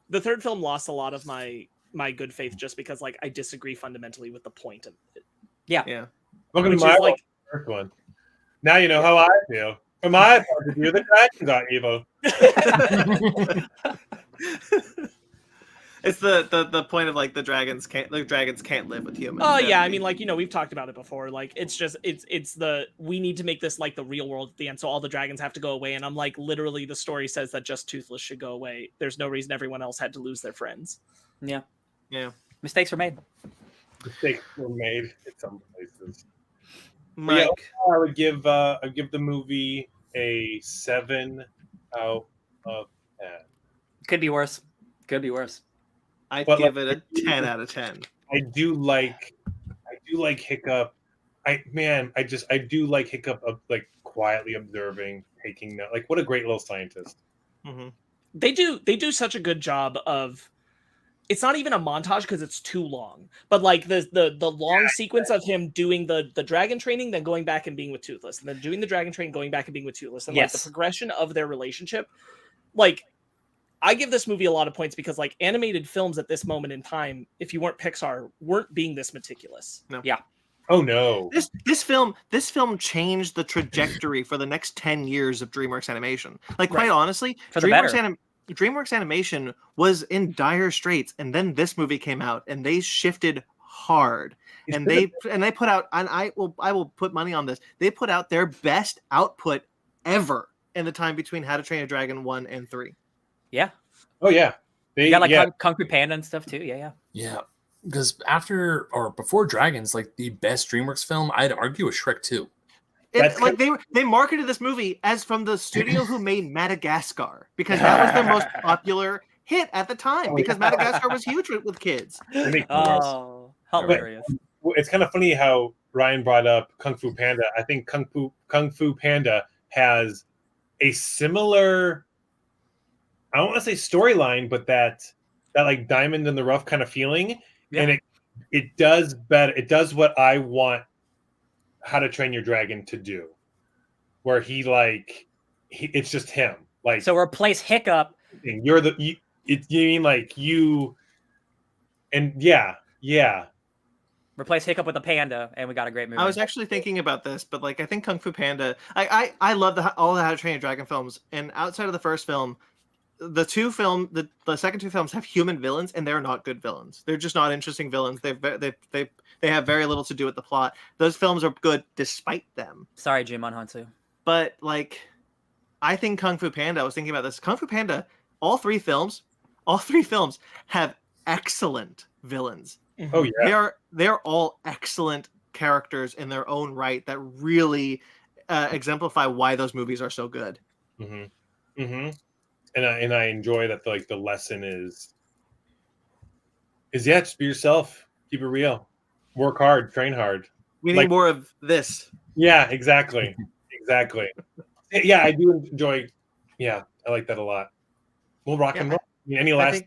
The third film lost a lot of my good faith just because like I disagree fundamentally with the point of it. Yeah. Welcome to my first one. Now you know how I feel. From my point of view, the dragons are evil. It's the point of like the dragons can't live with humans. Oh yeah, I mean, like, we've talked about it before. Like it's we need to make this like the real world at the end, so all the dragons have to go away. And I'm like, literally, the story says that just Toothless should go away. There's no reason everyone else had to lose their friends. Yeah. Mistakes were made. Mistakes were made in some places. Mike, I would give the movie a 7 out of 10. Could be worse. Could be worse. I'd But, give like, it a 10 out of 10. I do like Hiccup. I do like Hiccup of like quietly observing, taking note. Like, what a great little scientist. Mm-hmm. They do such a good job of. It's not even a montage because it's too long, but like the long sequence of him doing the dragon training, then going back and being with Toothless, and then doing the dragon training, going back and being with Toothless, and like the progression of their relationship. Like, I give this movie a lot of points because like animated films at this moment in time, if you weren't Pixar, weren't being this meticulous. No. Yeah. Oh no. This film changed the trajectory for the next 10 years of DreamWorks animation. Like, quite honestly, For the better. DreamWorks animation was in dire straits, and then this movie came out and they shifted hard. And they put out, and I will put money on this, they put out their best output ever in the time between How to Train Your Dragon 1 and 3. Yeah. Oh yeah. You got like Kung Fu Panda and stuff too. Yeah. Yeah. Because after or before Dragons, like the best DreamWorks film, I'd argue is Shrek 2. Like they marketed this movie as from the studio who made Madagascar, because that was their most popular hit at the time, because Madagascar was huge with kids. Oh, hilarious. It's kind of funny how Ryan brought up Kung Fu Panda. I think Kung Fu Panda has a similar, I don't want to say storyline, but that like diamond in the rough kind of feeling. Yeah. And it does better. It does what I want How to Train Your Dragon to do, where it's just him. Like, so replace Hiccup. You mean like you, and yeah. Replace Hiccup with a panda, and we got a great movie. I was actually thinking about this, but like I think Kung Fu Panda. I love all the How to Train Your Dragon films, and outside of the first film, the second two films have human villains, and they're not good villains. They're just not interesting villains. They have very little to do with the plot. Those films are good despite them. Sorry, Jimon Hansu. But like, I think Kung Fu Panda. I was thinking about this. Kung Fu Panda. All three films have excellent villains. Oh yeah, they're all excellent characters in their own right that really exemplify why those movies are so good. Mm-hmm. Mm-hmm. And I enjoy that the lesson is just be yourself, keep it real, work hard, train hard. We need more of this. Yeah, exactly. Yeah, I do enjoy. Yeah, I like that a lot. Well, rock and roll. Any last?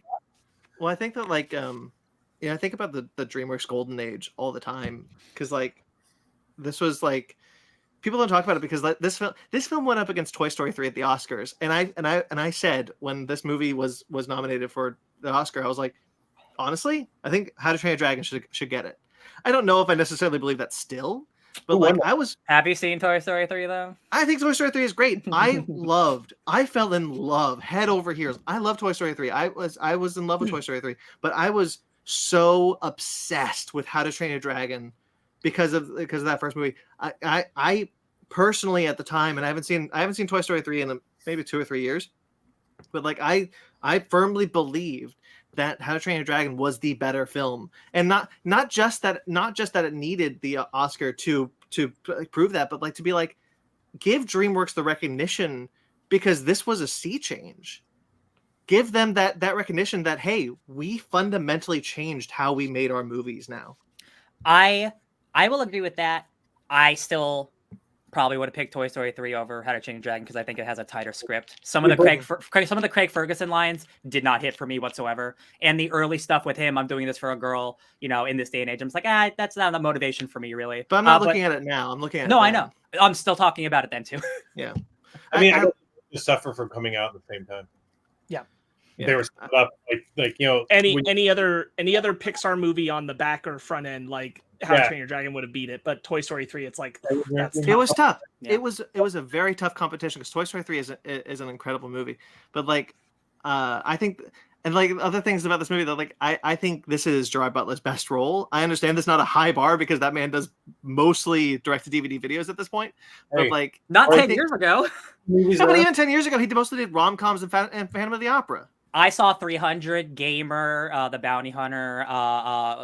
I think that like I think about the DreamWorks golden age all the time, because like this was like, people don't talk about it because like, this film went up against Toy Story 3 at the Oscars, and I said when this movie was nominated for the Oscar, I was like, honestly, I think How to Train Your Dragon should get it. I don't know if I necessarily believe that still, but like Have you seen Toy Story 3 though? I think Toy Story 3 is great. I fell in love head over heels. I love Toy Story 3. I was in love with Toy Story 3, but I was so obsessed with How to Train Your Dragon because of that first movie. I personally at the time, and I haven't seen Toy Story 3 in maybe 2 or 3 years, but like I firmly believed that How to Train Your Dragon was the better film, and not just that it needed the Oscar to prove that, but like to be like, give DreamWorks the recognition, because this was a sea change. Give them that recognition that, hey, we fundamentally changed how we made our movies now. I will agree with that. I still probably would have picked Toy Story 3 over How to Train Your Dragon because I think it has a tighter script. Some of the Craig Ferguson lines did not hit for me whatsoever. And the early stuff with him, I'm doing this for a girl, in this day and age, I'm just like, that's not the motivation for me, really. But I'm not looking at it now. I'm looking at it No, then. I know. I'm still talking about it then, too. Yeah. I mean, I just suffer from coming out at the same time. Yeah. They were split up like any other Pixar movie on the back or front end, like How to Train Your Dragon would have beat it, but Toy Story 3, it's like it was tough. Yeah. It was a very tough competition because Toy Story 3 is an incredible movie, but like I think, and like other things about this movie that like I think this is Gerard Butler's best role. I understand that's not a high bar because that man does mostly direct-to-DVD videos at this point, but like not 10 years ago. But even 10 years ago, he mostly did rom-coms and Phantom of the Opera. I saw 300, Gamer, The Bounty Hunter,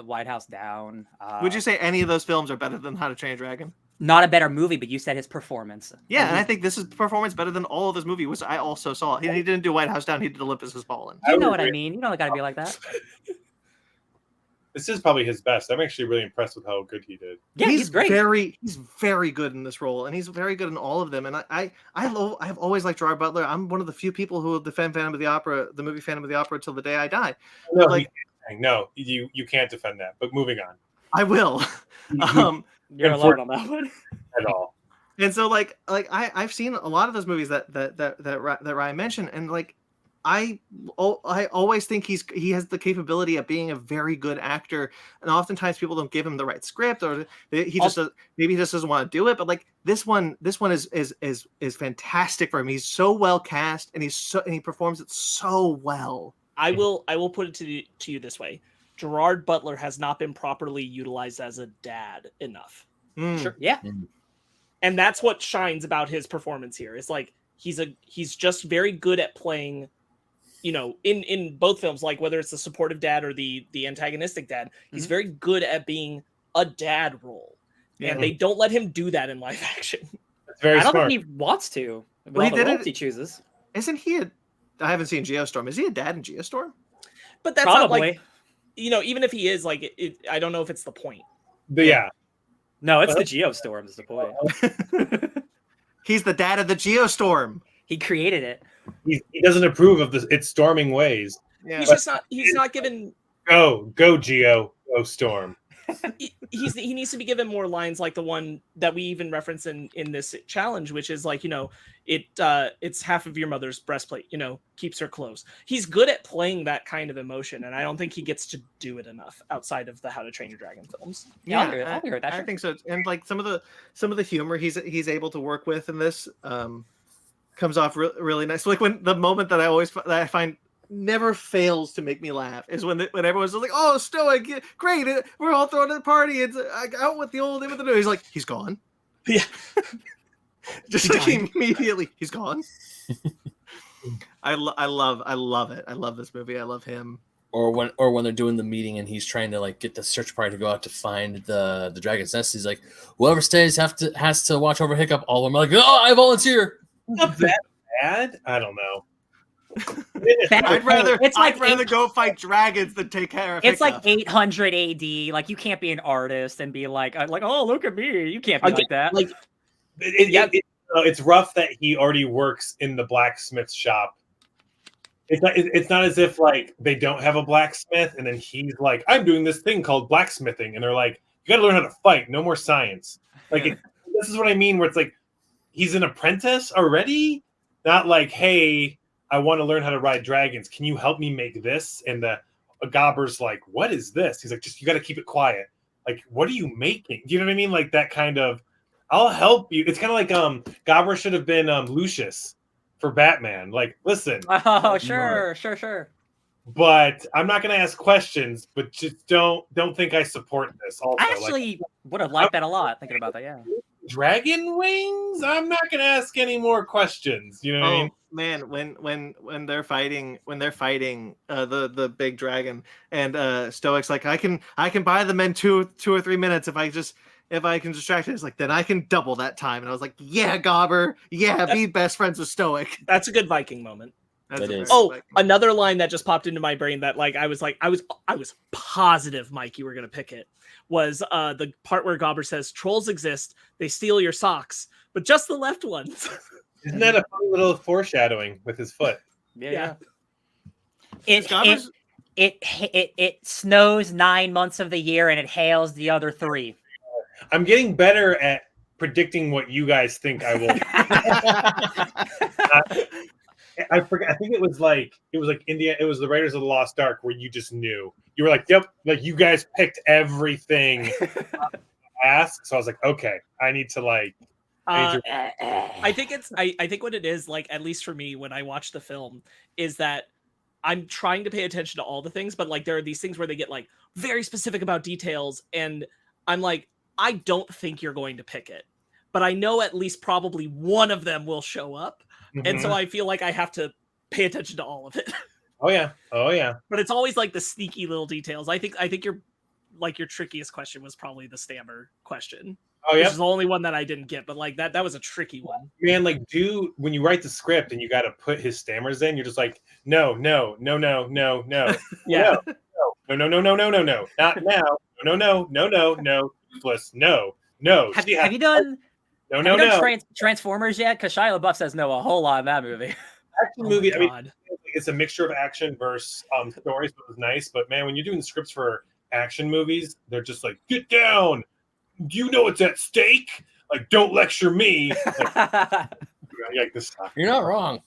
White House Down. Would you say any of those films are better than How to Train Your Dragon? not a better movie, but you said his performance. Yeah, and I think this is performance better than all of his movie, which I also saw. He didn't do White House Down. He did Olympus Has Fallen. You know what I mean. You know it got to be like that. This is probably his best. I'm actually really impressed with how good he did. Yeah, he's great. He's very good in this role, and he's very good in all of them. And I've always liked Gerard Butler. I'm one of the few people who will defend Phantom of the Opera, the movie Phantom of the Opera, till the day I die. No, like, you can't defend that. But moving on. I will. You're alone on that one. At all. And so I've seen a lot of those movies that Ryan mentioned, and like I always think he has the capability of being a very good actor, and oftentimes people don't give him the right script, or he just maybe he just doesn't want to do it. But like this one is fantastic for him. He's so well cast, and he performs it so well. I will put it to you this way: Gerard Butler has not been properly utilized as a dad enough. Sure. Yeah. And that's what shines about his performance here. It's like he's just very good at playing, in both films, like whether it's the supportive dad or the antagonistic dad, he's very good at being a dad role. Yeah. And they don't let him do that in live action. That's very smart. I don't think think he wants to. Well, he did it. He chooses. Isn't he I haven't seen Geostorm. Is he a dad in Geostorm? But that's probably. not like, even if he is, like, I don't know if it's the point. But yeah. No, it's the Geostorm is the point. He's the dad of the Geostorm. He created it. He doesn't approve of its storming ways. Yeah. He's not given. Go Geo, go Storm. He needs to be given more lines like the one that we even reference in this challenge, which is like, it's half of your mother's breastplate, keeps her close. He's good at playing that kind of emotion, and I don't think he gets to do it enough outside of the How to Train Your Dragon films. Yeah, I'll agree with that. I think so. And like some of the humor he's able to work with in this comes off really nice. Like when the moment that I find never fails to make me laugh is when everyone's like, "Oh, Stoic, great! We're all throwing a party. It's out with the old in with the new." He's like, "He's gone." Yeah, just like immediately, he's gone. I love it. I love this movie. I love him. Or when they're doing the meeting and he's trying to like get the search party to go out to find the dragon's nest. He's like, "Whoever stays has to watch over Hiccup." All of them are like, "Oh, I volunteer." Not that bad. I don't know. I'd rather go fight dragons than take care of. It's like 800 AD. Like you can't be an artist and be like, "Oh, look at me." You can't be like that. Like, it's rough that he already works in the blacksmith shop. It's not as if like they don't have a blacksmith and then he's like, "I'm doing this thing called blacksmithing," and they're like, "You got to learn how to fight. No more science." Like this is what I mean, where it's like he's an apprentice already, not like, "Hey, I want to learn how to ride dragons. Can you help me make this?" And the Gobber's like, "What is this?" He's like, you got to keep it quiet. Like, what are you making? Do you know what I mean? Like that kind of, I'll help you. It's kind of like Gobber should have been Lucius for Batman. Like, listen. Oh, sure. But I'm not going to ask questions. But just don't think I support this. Also, I actually would have liked that a lot. Thinking about that, yeah. Dragon wings? I'm not going to ask any more questions. You know what I mean? Man, when they're fighting the big dragon, and Stoic's like, I can buy them in two or 3 minutes if I can distract it. It's like, then I can double that time. And I was like, yeah, Gobber, yeah, be best friends with Stoic. That's a good Viking moment. Viking. Another line that just popped into my brain that I was positive, Mike, you were gonna pick it, was the part where Gobber says, "Trolls exist, they steal your socks, but just the left ones." Isn't that a funny little foreshadowing with his foot? Yeah. It snows 9 months of the year and it hails the other 3. I'm getting better at predicting what you guys think I will. I forgot. I think it was like India. It was the Raiders of the Lost Ark, where you just knew. You were like, "Yep," like you guys picked everything. Ask. So I was like, "Okay, I need to like." I think what it is, like, at least for me when I watch the film, is that I'm trying to pay attention to all the things, but like there are these things where they get like very specific about details, and I'm like, I don't think you're going to pick it, but I know at least probably one of them will show up. Mm-hmm. And so I feel like I have to pay attention to all of it. Oh yeah. But it's always like the sneaky little details. I think your trickiest question was probably the Stammer question. Oh which yeah, is the only one that I didn't get. But like that was a tricky one. man. Like, when you write the script and you got to put his stammers in, you're just like, no, no, no, no, no, no, Yeah. no, no, no, no, no, no, no, not now, no, no, no, no, no, useless, no, no. Have you done? No, Have no, you done no. Transformers yet? Because Shia LaBeouf says no a whole lot in that movie. Action Oh movie. my I mean, God. it's a mixture of action versus stories, but it was nice. But man, when you're doing scripts for action movies, they're just like, get down. Do you know what's at stake? Like, don't lecture me. Like this. You're not wrong.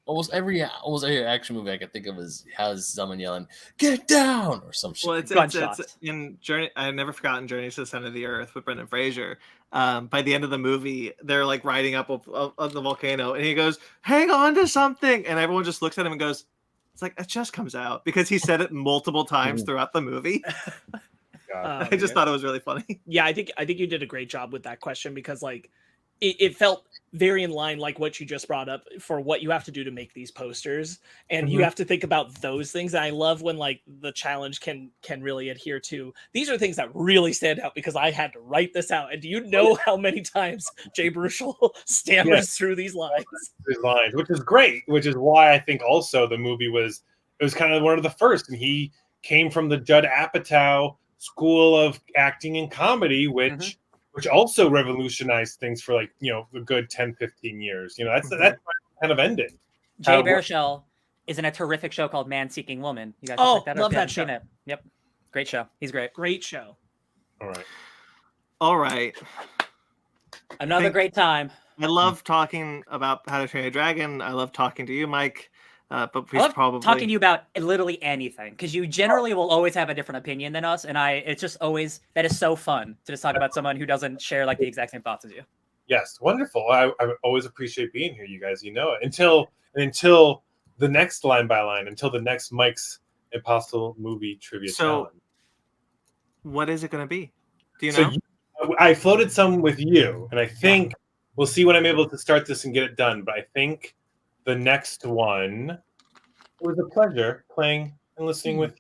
Almost every action movie I can think of has someone yelling, "Get down!" or some shit. Well, it's Gunshots. in Journey. I've never forgotten Journey to the Center of the Earth with Brendan Fraser. By the end of the movie, they're like riding up of the volcano, and he goes, "Hang on to something," and everyone just looks at him and goes, "It's like it just comes out," because he said it multiple times throughout the movie. I just thought it was really funny. Yeah, I think you did a great job with that question because like it felt very in line, like what you just brought up, for what you have to do to make these posters, and you have to think about those things. And I love when like the challenge can really adhere to these are things that really stand out because I had to write this out. And do you know how many times Jay Baruchel stammers through these lines? Which is great. Which is why I think also the movie was kind of one of the first, and he came from the Judd Apatow School of Acting and Comedy, which also revolutionized things for like, a good 10, 15 years. That's kind of ending. Jay Baruchel is in a terrific show called Man Seeking Woman. You guys Oh, check that love out. that show. It. Yep. Great show. He's great. Great show. All right. Another great time. I love talking about How to Train a Dragon. I love talking to you, Mike. But I love probably talking to you about literally anything because you generally will always have a different opinion than us, and it's just always that is so fun to just talk about someone who doesn't share like the exact same thoughts as you. Yes, wonderful. I always appreciate being here, you guys. You know it. Until the next line by line, until the next Mike's Impossible Movie Trivia Challenge. What is it going to be? Do you know? I floated some with you, and I think we'll see when I'm able to start this and get it done. But I think the next one, it was a pleasure playing and listening with.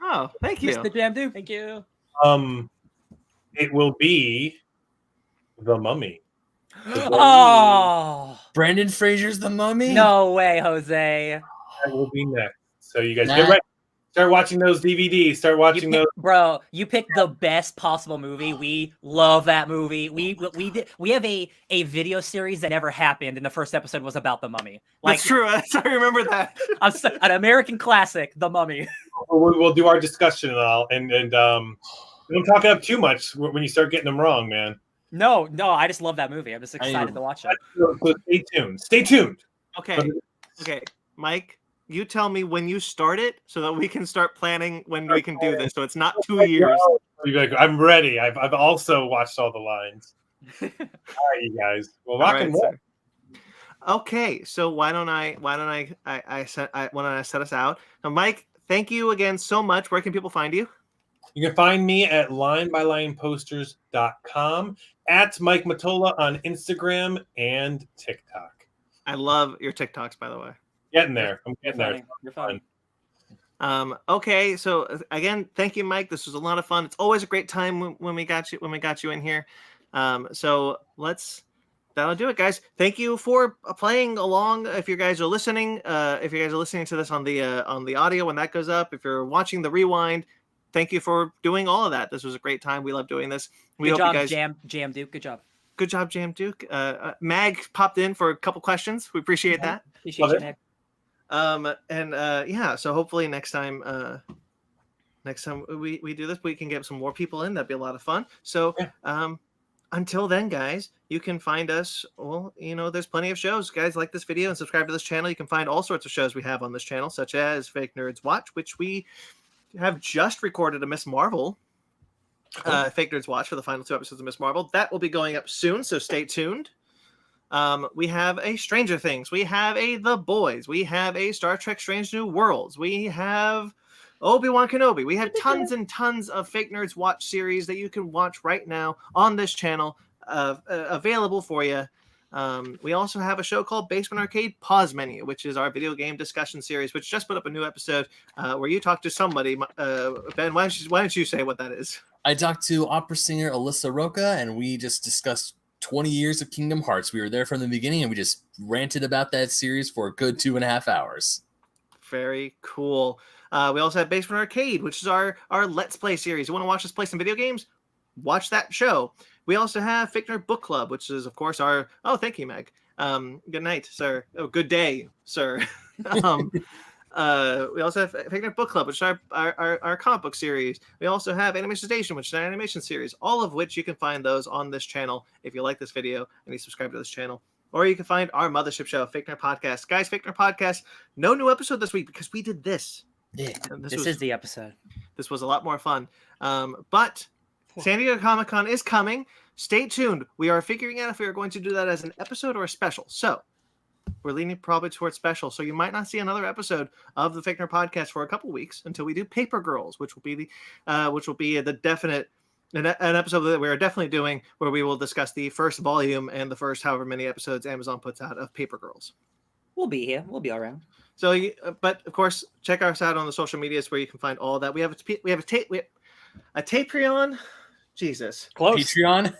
Oh, thank you, Mr. Jam Duke. Thank you. It will be The Mummy. Oh, Brendan Fraser's The Mummy? No way, Jose. That will be next. So you guys get ready. Start watching those DVDs. Start watching those. Bro, you picked the best possible movie. We love that movie. We have a video series that never happened, and the first episode was about The Mummy. That's true. I remember that. An American classic, The Mummy. We'll do our discussion and all, and don't talk it up too much when you start getting them wrong, man. No, I just love that movie. I'm just excited to watch it. So stay tuned. Stay tuned. Okay, Mike. You tell me when you start it so that we can start planning when we can do this. So it's not 2 years. You'd be like, I'm ready. I've also watched all the lines. All right, you guys. Well, rock and roll. Okay, so why don't I set us out? Now, Mike, thank you again so much. Where can people find you? You can find me at linebylineposters.com, at Mike Matola on Instagram and TikTok. I love your TikToks, by the way. Getting there. I'm getting there. You're fun. Okay, so again, thank you, Mike. This was a lot of fun. It's always a great time when we got you in here. So that'll do it, guys. Thank you for playing along. If you guys are listening, to this on the audio when that goes up, if you're watching the rewind, thank you for doing all of that. This was a great time. We love doing this. Good job, Jam Duke. Good job. Good job, Jam Duke. Mag popped in for a couple questions. We appreciate that. Appreciate you, Mag. So hopefully next time we do this, we can get some more people in. That'd be a lot of fun. So until then, guys, you can find us. Well, there's plenty of shows. Guys, like this video and subscribe to this channel. You can find all sorts of shows we have on this channel, such as Fake Nerds Watch, which we have just recorded a Miss Marvel Fake Nerds Watch for the final 2 episodes of Miss Marvel. That will be going up soon, so stay tuned. We have a Stranger Things. We have a The Boys. We have a Star Trek Strange New Worlds. We have Obi-Wan Kenobi. We have tons and tons of Fake Nerds Watch series that you can watch right now on this channel, available for you. We also have a show called Basement Arcade Pause Menu, which is our video game discussion series, which just put up a new episode where you talk to somebody. Ben, why don't you say what that is? I talked to opera singer Alyssa Roca, and we just discussed 20 years of Kingdom Hearts. We were there from the beginning, and we just ranted about that series for a good 2.5 hours. Very cool. We also have Basement Arcade, which is our Let's Play series. You want to watch us play some video games? Watch that show. We also have FakeNerd Book Club, which is, of course, our... Oh, thank you, Meg. Good night, sir. Oh, good day, sir. We also have FakeNerd Book Club, which is our comic book series. We also have Animation Station, which is an animation series, all of which you can find those on this channel if you like this video and you subscribe to this channel. Or you can find our mothership show, FakeNerd Podcast. Guys, FakeNerd Podcast, no new episode this week because we did this. Yeah, this is the episode. This was a lot more fun. But San Diego Comic-Con is coming. Stay tuned. We are figuring out if we are going to do that as an episode or a special. So we're leaning probably towards special. So you might not see another episode of the FakeNerd Podcast for a couple weeks until we do Paper Girls, which will be the definite an episode that we are definitely doing where we will discuss the first volume and the first however many episodes Amazon puts out of Paper Girls. We'll be here. We'll be around. So, but of course, check us out on the social medias where you can find all that. We have a Patreon. Jesus, close. Patreon.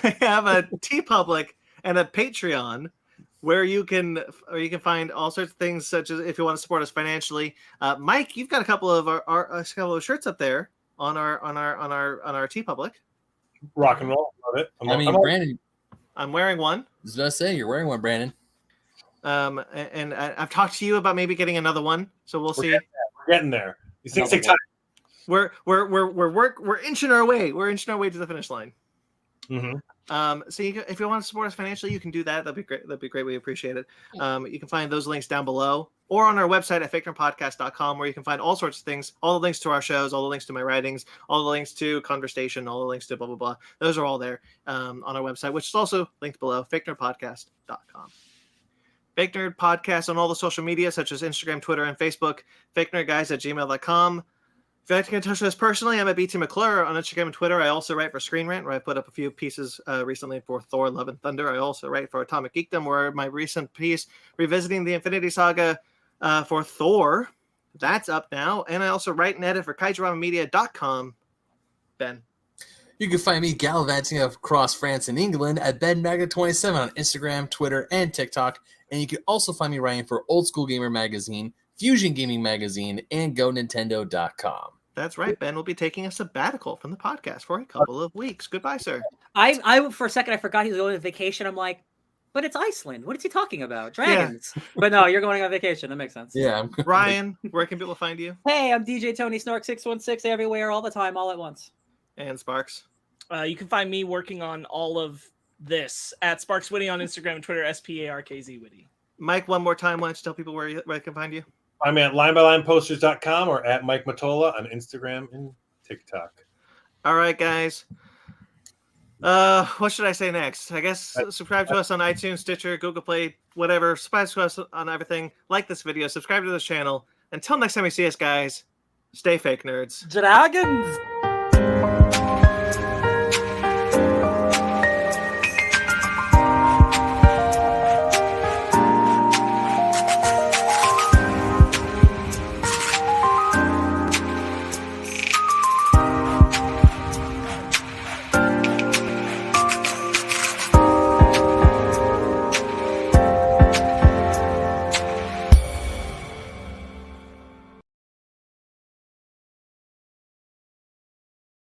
We have a TeePublic and a Patreon where you can find all sorts of things, such as if you want to support us financially. Mike, you've got a couple of shirts up there on our TeePublic. Rock and roll, love it. Brandon, I'm wearing one. I was about to say you're wearing one, Brandon. And I've talked to you about maybe getting another one, so we're see. We're getting there. These things take time. We're inching our way. We're inching our way to the finish line. Mm-hmm. So if you want to support us financially, you can do that. That'd be great. That'd be great. We appreciate it. You can find those links down below or on our website at fakenerdpodcast.com, where you can find all sorts of things, all the links to our shows, all the links to my writings, all the links to Conversation, all the links to blah, blah, blah. Those are all there on our website, which is also linked below, fakenerdpodcast.com. Fake Nerd Podcast on all the social media, such as Instagram, Twitter, and Facebook. FakeNerdGuys@gmail.com. If you'd like to get in touch with us personally, I'm at BT McClure on Instagram and Twitter. I also write for Screen Rant, where I put up a few pieces recently for Thor, Love, and Thunder. I also write for Atomic Geekdom, where my recent piece revisiting the Infinity Saga for Thor, that's up now. And I also write and edit for KaijuRamaMedia.com. Ben. You can find me gallivanting across France and England at BenMaga27 on Instagram, Twitter, and TikTok. And you can also find me writing for Old School Gamer Magazine, Fusion Gaming Magazine, and GoNintendo.com. That's right. Ben will be taking a sabbatical from the podcast for a couple of weeks. Goodbye, sir. I for a second, I forgot he was going on vacation. I'm like, but it's Iceland. What is he talking about? Dragons. Yeah. But no, you're going on vacation. That makes sense. Yeah. Ryan, where can people find you? Hey, I'm DJ Tony Snark 616 everywhere, all the time, all at once. And Sparks. You can find me working on all of this at Sparks Witty on Instagram and Twitter, SPARKZ Witty. Mike, one more time, why don't you tell people where they can find you? I'm at linebylineposters.com or at Mike Matola on Instagram and TikTok. All right, guys. What should I say next? I guess subscribe to us on iTunes, Stitcher, Google Play, whatever. Subscribe to us on everything. Like this video. Subscribe to this channel. Until next time we see us, guys, stay fake nerds. Dragons!